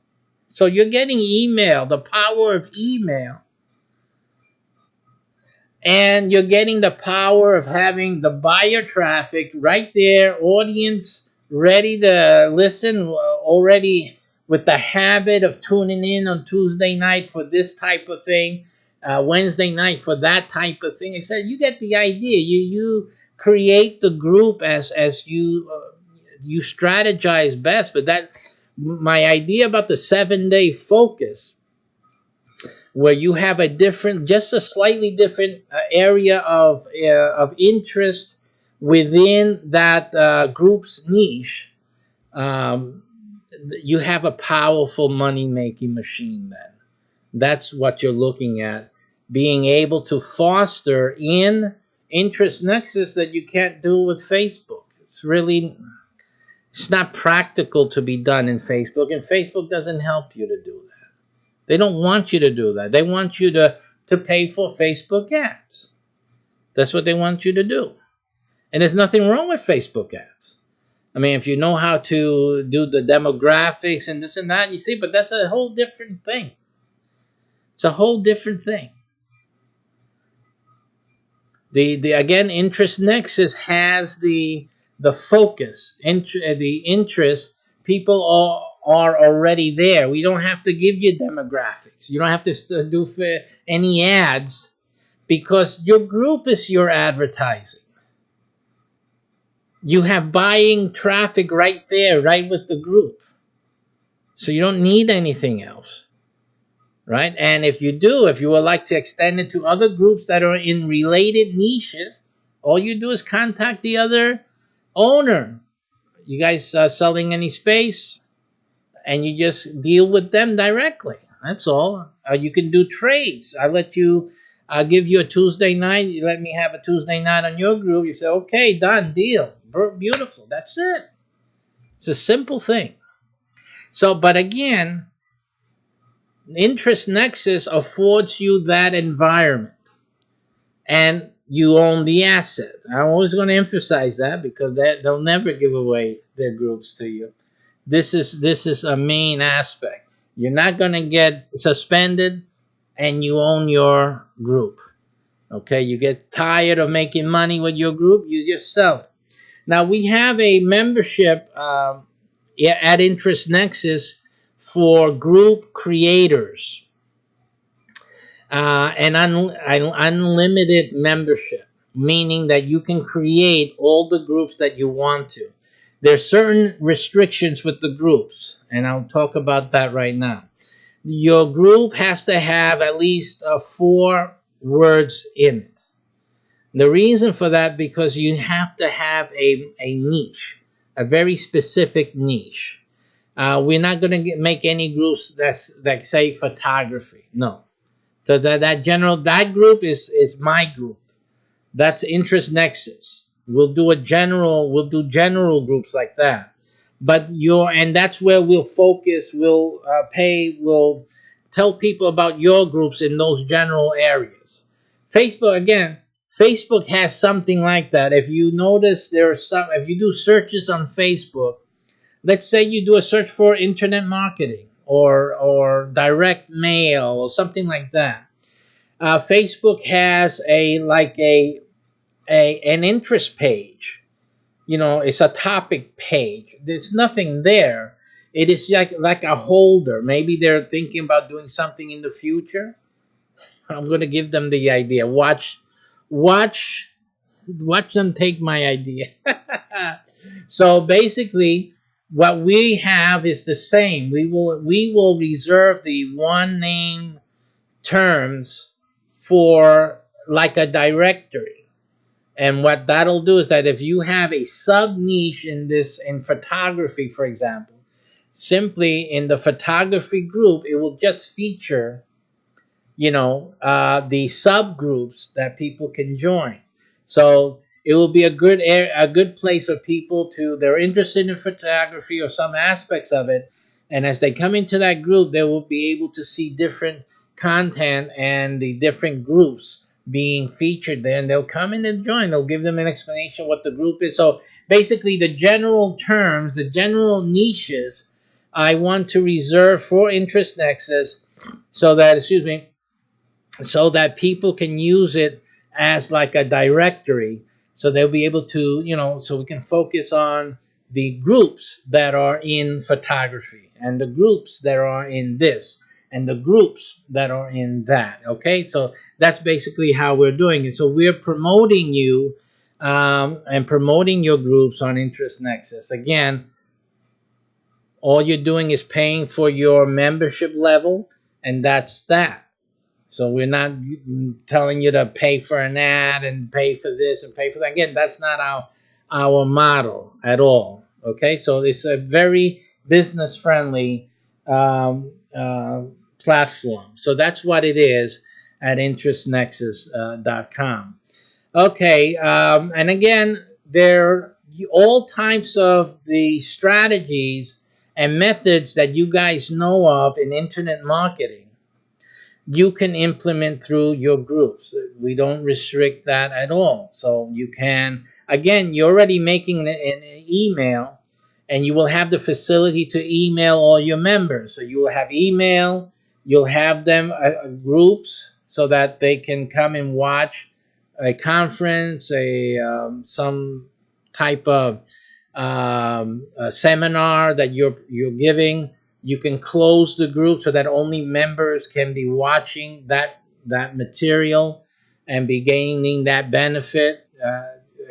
Speaker 1: So you're getting email, the power of email. And you're getting the power of having the buyer traffic right there, audience ready to listen, already with the habit of tuning in on Tuesday night for this type of thing, Wednesday night for that type of thing. I said, you get the idea. You create the group as you strategize best. But that my idea about the 7-day focus, where you have a different, just a slightly different area of interest within that group's niche, um, you have a powerful money making machine. Then that's what you're looking at, being able to foster in Interest Nexus that you can't do with Facebook. It's not practical to be done in Facebook, and Facebook doesn't help you to do that. They don't want you to do that. They want you to pay for Facebook ads. That's what they want you to do. And there's nothing wrong with Facebook ads. I mean, if you know how to do the demographics and this and that, you see, but that's a whole different thing. It's a whole different thing. The again, Interest Nexus has the focus, the interest. People are already there. We don't have to give you demographics. You don't have to do any ads, because your group is your advertising. You have buying traffic right there, right with the group. So you don't need anything else. Right? And if you would like to extend it to other groups that are in related niches, all you do is contact the other owner. You guys selling any space? And you just deal with them directly. That's all. You can do trades. I'll give you a Tuesday night. You let me have a Tuesday night on your group. You say, okay, done, deal. Beautiful. That's it. It's a simple thing. So, but again, Interest Nexus affords you that environment, and you own the asset. I'm always going to emphasize that, because they'll never give away their groups to you. This is a main aspect. You're not going to get suspended, and you own your group. Okay, you get tired of making money with your group, you just sell it. Now we have a membership at Interest Nexus for group creators, an unlimited membership, meaning that you can create all the groups that you want to. There's certain restrictions with the groups, and I'll talk about that right now. Your group has to have at least 4 words in it. The reason for that, because you have to have a niche, a very specific niche. We're not going to make any groups that say photography. No. So that group is my group. That's Interest Nexus. We'll do general groups like that. But your and that's where we'll focus. We'll tell people about your groups in those general areas. Facebook again. Facebook has something like that. If you notice, there are some. If you do searches on Facebook, let's say you do a search for internet marketing or direct mail or something like that. Facebook has a like a an interest page. It's a topic page. There's nothing there. It is like a holder. Maybe they're thinking about doing something in the future. I'm going to give them the idea. Watch watch them take my idea. So basically, what we have is the same. We will reserve the one name terms for like a directory. And what that'll do is that if you have a sub niche in photography, for example, simply in the photography group, it will just feature the subgroups that people can join. So it will be a good place for people to they're interested in photography or some aspects of it, and as they come into that group, they will be able to see different content and the different groups being featured there, and they'll come in and join. They'll give them an explanation what the group is. So basically, the general terms, the general niches, I want to reserve for Interest Nexus so that excuse me so that people can use it as like a directory, so they'll be able to so we can focus on the groups that are in photography and the groups that are in this and the groups that are in that. Okay, so that's basically how we're doing it. So we're promoting you and promoting your groups on Interest Nexus. Again, all you're doing is paying for your membership level, and that's that. So we're not telling you to pay for an ad and pay for this and pay for that. Again, that's not our model at all. Okay, so it's a very business friendly platform. So that's what it is at interestnexus.com. Okay, and again, there are all types of the strategies and methods that you guys know of in internet marketing you can implement through your groups. We don't restrict that at all. So you can, again, you're already making an email and you will have the facility to email all your members. So you will have email, you'll have them groups so that they can come and watch a conference, some type of a seminar that you're giving. You can close the group so that only members can be watching that material and be gaining that benefit,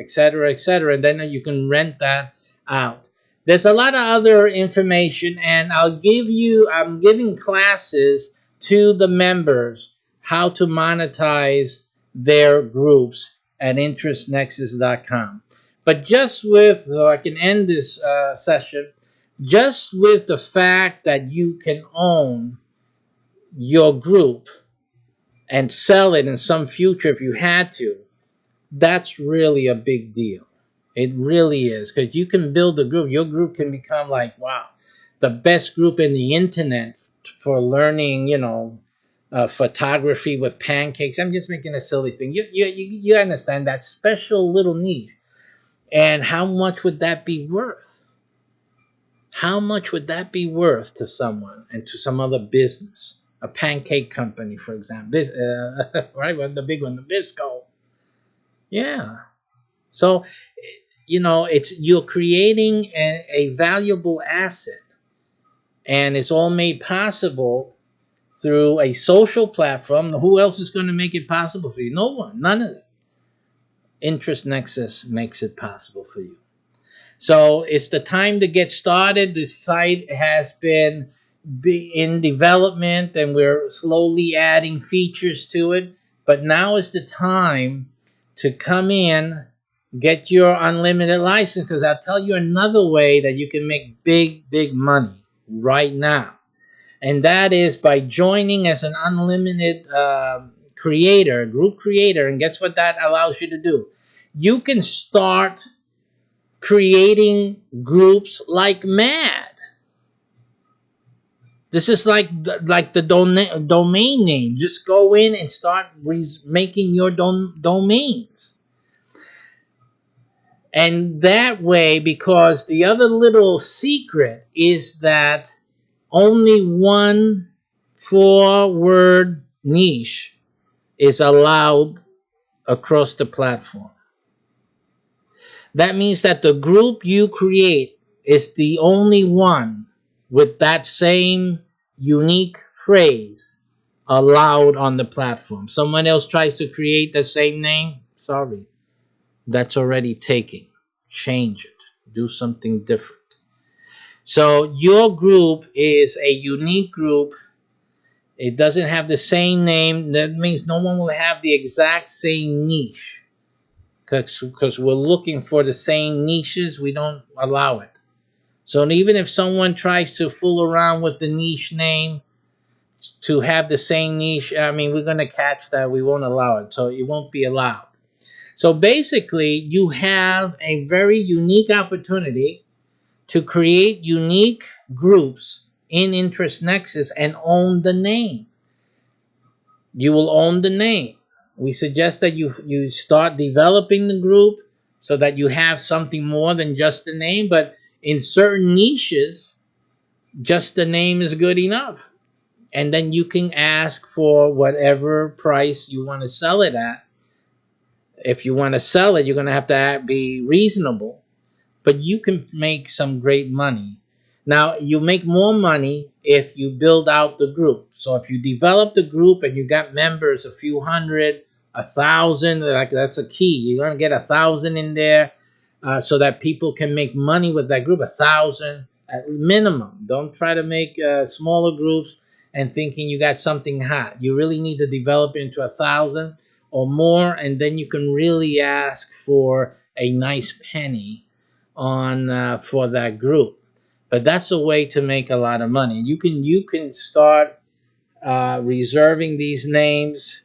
Speaker 1: et cetera, et cetera. And then you can rent that out. There's a lot of other information, and I'm giving classes to the members how to monetize their groups at interestnexus.com. But so I can end this session, just with the fact that you can own your group and sell it in some future if you had to, that's really a big deal. It really is, because you can build a group. Your group can become like, wow, the best group in the internet for learning, photography with pancakes. I'm just making a silly thing. You understand that special little niche. And how much would that be worth? How much would that be worth to someone and to some other business? A pancake company, for example. Right? The big one, the Visco. Yeah. So, it's you're creating a valuable asset, and it's all made possible through a social platform. Who else is going to make it possible for you? No one. None of it. Interest Nexus makes it possible for you. So it's the time to get started. The site has been in development and we're slowly adding features to it. But now is the time to come in, get your unlimited license, because I'll tell you another way that you can make big, big money right now. And that is by joining as an unlimited group creator. And guess what that allows you to do? You can start creating groups like mad. This is like the domain name. Just go in and start making your domains. And that way, because the other little secret is that only one 4-word niche is allowed across the platform. That means that the group you create is the only one with that same unique phrase allowed on the platform. Someone else tries to create the same name, sorry, that's already taken. Change it, do something different. So your group is a unique group. It doesn't have the same name. That means no one will have the exact same niche. Because we're looking for the same niches, we don't allow it. So even if someone tries to fool around with the niche name to have the same niche, I mean, we're going to catch that. We won't allow it. So it won't be allowed. So basically, you have a very unique opportunity to create unique groups in Interest Nexus and own the name. You will own the name. We suggest that you start developing the group so that you have something more than just the name. But in certain niches, just the name is good enough. And then you can ask for whatever price you want to sell it at. If you want to sell it, you're going to have to be reasonable, but you can make some great money. Now, you make more money if you build out the group. So if you develop the group and you got members, a few hundred, 1,000, like that's a key. You're going to get 1,000 in there so that people can make money with that group, 1,000 at minimum. Don't try to make smaller groups and thinking you got something hot. You really need to develop into 1,000 or more, and then you can really ask for a nice penny on for that group. But that's a way to make a lot of money. You can start reserving these names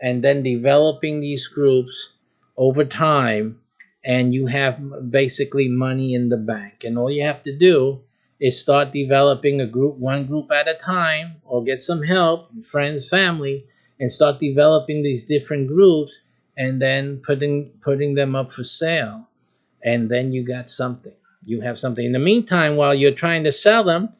Speaker 1: and then developing these groups over time, and you have basically money in the bank. And all you have to do is start developing a group, one group at a time, or get some help, friends, family, and start developing these different groups, and then putting them up for sale. And then you got something. You have something. In the meantime, while you're trying to sell them,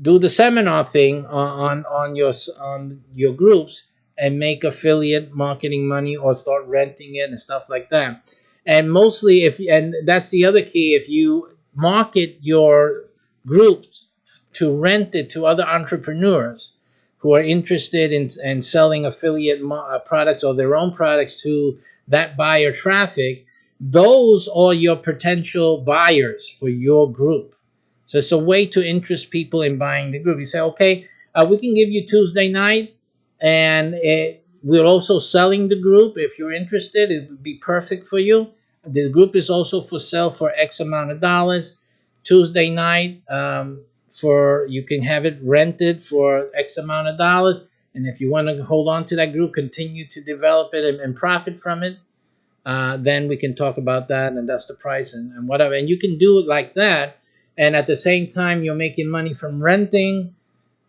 Speaker 1: do the seminar thing on your groups and make affiliate marketing money, or start renting it and stuff like that. And mostly, if and that's the other key, if you market your groups to rent it to other entrepreneurs who are interested in selling affiliate products or their own products to that buyer traffic, those are your potential buyers for your group. So it's a way to interest people in buying the group. You say, okay, we can give you Tuesday night, and we're also selling the group. If you're interested, it would be perfect for you. The group is also for sale for X amount of dollars. Tuesday night, for you can have it rented for X amount of dollars. And if you want to hold on to that group, continue to develop it and profit from it, then we can talk about that, and that's the price and whatever. And you can do it like that, and at the same time you're making money from renting.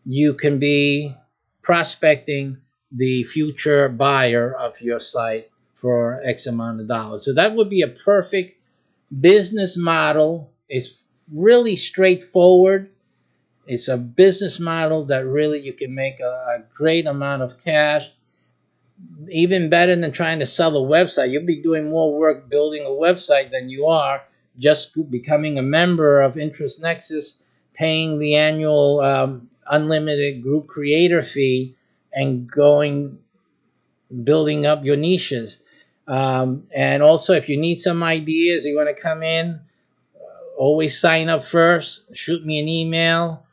Speaker 1: You can be prospecting the future buyer of your site for X amount of dollars. So that would be a perfect business model. It's really straightforward. It's a business model that really you can make a great amount of cash, even better than trying to sell a website. You'll be doing more work building a website than you are just becoming a member of Interest Nexus, paying the annual unlimited group creator fee, and going building up your niches. And also, if you need some ideas, you want to come in, always sign up first. Shoot me an email.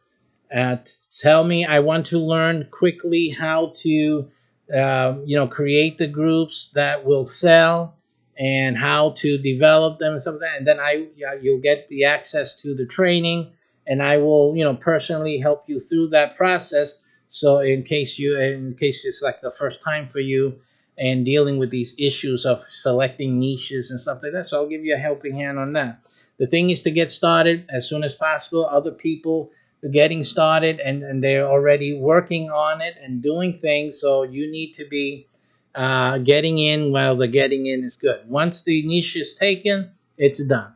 Speaker 1: Uh, Tell me, I want to learn quickly how to, create the groups that will sell, and how to develop them and stuff like that. And then you'll get the access to the training, and I will, personally help you through that process. So in case it's like the first time for you, and dealing with these issues of selecting niches and stuff like that. So I'll give you a helping hand on that. The thing is to get started as soon as possible. Other people are getting started, and they're already working on it and doing things. So you need to be getting in while the getting in is good. Once the niche is taken, it's done.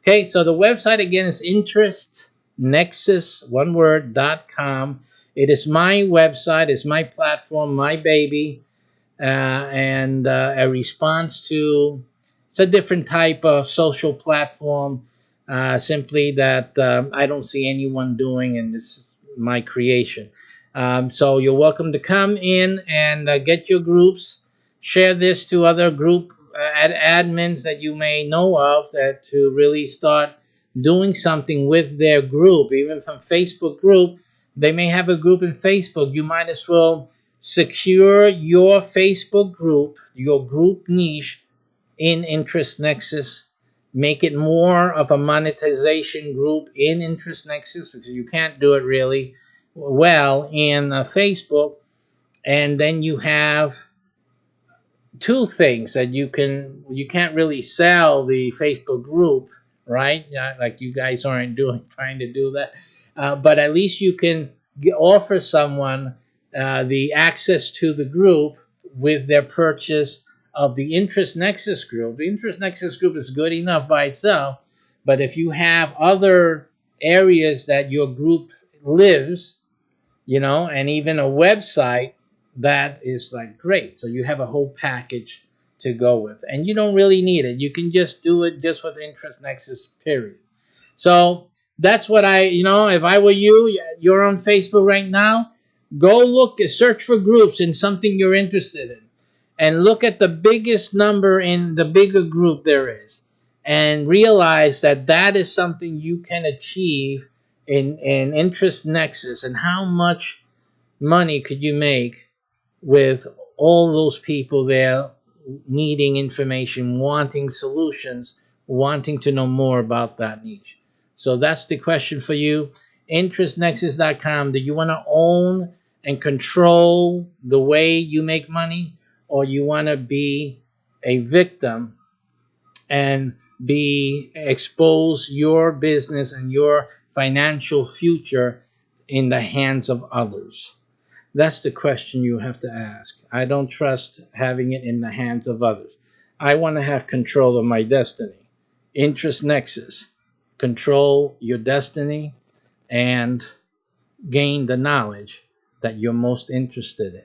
Speaker 1: Okay, so the website again is interestnexus, one word, .com. It is my website, it's my platform, my baby, and a response to, it's a different type of social platform, simply that I don't see anyone doing, and this is my creation. So you're welcome to come in and get your groups, share this to other group admins that you may know of, that to really start doing something with their group, even from Facebook group. They may have a group in Facebook. You might as well secure your Facebook group, your group niche in Interest Nexus. Make it more of a monetization group in Interest Nexus, because you can't do it really well in Facebook. And then you have two things that you can't really sell the Facebook group, right? Yeah, like you guys aren't doing trying to do that, but at least you can offer someone the access to the group with their purchase of the Interest Nexus group. The Interest Nexus group is good enough by itself, but if you have other areas that your group lives, and even a website, that is like great. So you have a whole package to go with, and you don't really need it. You can just do it just with Interest Nexus, period. So that's what if I were you, you're on Facebook right now, go look, search for groups in something you're interested in, and look at the biggest number in the bigger group there is, and realize that that is something you can achieve in Interest Nexus. And how much money could you make with all those people there needing information, wanting solutions, wanting to know more about that niche? So that's the question for you. InterestNexus.com. Do you want to own and control the way you make money, or you want to be a victim and be expose your business and your financial future in the hands of others? That's the question you have to ask. I don't trust having it in the hands of others. I want to have control of my destiny. Interest Nexus. Control your destiny and gain the knowledge that you're most interested in.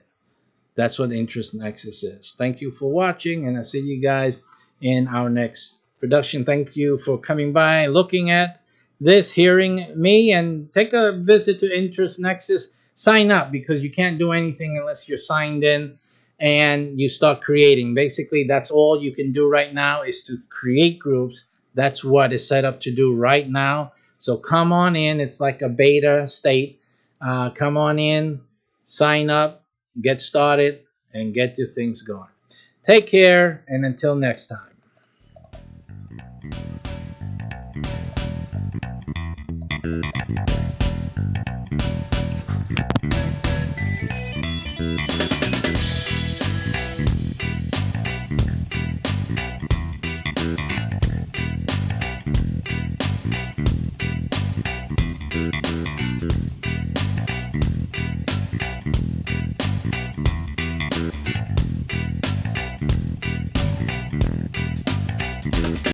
Speaker 1: That's what Interest Nexus is. Thank you for watching, and I'll see you guys in our next production. Thank you for coming by, looking at this, hearing me, and take a visit to Interest Nexus. Sign up, because you can't do anything unless you're signed in and you start creating. Basically, that's all you can do right now, is to create groups. That's what is set up to do right now. So come on in. It's like a beta state. Come on in, sign up, get started, and get your things going. Take care, and until next time.